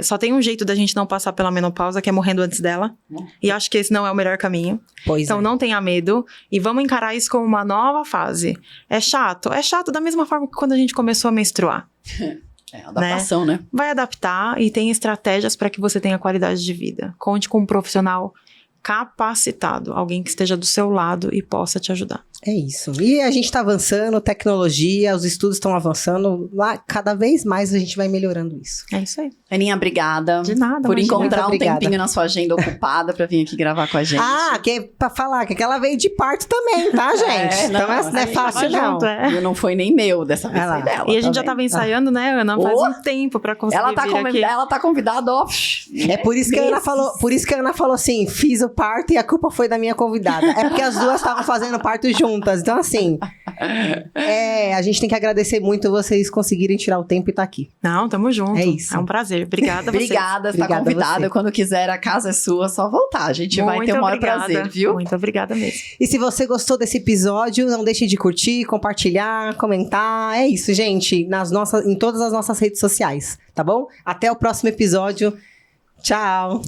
Só tem um jeito da gente não passar pela menopausa, que é morrendo antes dela. E acho que esse não é o melhor caminho. Então não tenha medo e vamos encarar isso como uma nova fase. É chato da mesma forma que quando a gente começou a menstruar. Adaptação, né? Vai adaptar e tem estratégias para que você tenha qualidade de vida. Conte com um profissional capacitado, alguém que esteja do seu lado e possa te ajudar. É isso. E a gente está avançando, tecnologia, os estudos estão avançando. Lá, cada vez mais a gente vai melhorando isso. É isso aí. Aninha, obrigada. De nada. Por imagina. encontrar Muito obrigada. tempinho na sua agenda ocupada pra vir aqui gravar com a gente. Que é pra falar que ela veio de parto também, tá, gente? Então não é fácil, não. junto, E não foi nem meu, dessa vez foi dela. E a gente já também. tava ensaiando, né, Ana? Faz um tempo pra conseguir Ela tá, vir aqui. ela tá convidada, ó. É por isso que a Ana falou assim, fiz o parto e a culpa foi da minha convidada. É porque as duas estavam fazendo parto juntas. Então, assim, a gente tem que agradecer muito vocês conseguirem tirar o tempo e estar aqui. Não, tamo junto. É isso. É um prazer. Obrigada a vocês. Obrigada, está Obrigada a convidada. você. Quando quiser, a casa é sua, só voltar. A gente vai ter o maior prazer, viu? Muito obrigada mesmo. E se você gostou desse episódio, não deixe de curtir, compartilhar, comentar. É isso, gente. Em todas as nossas redes sociais, tá bom? Até o próximo episódio. Tchau!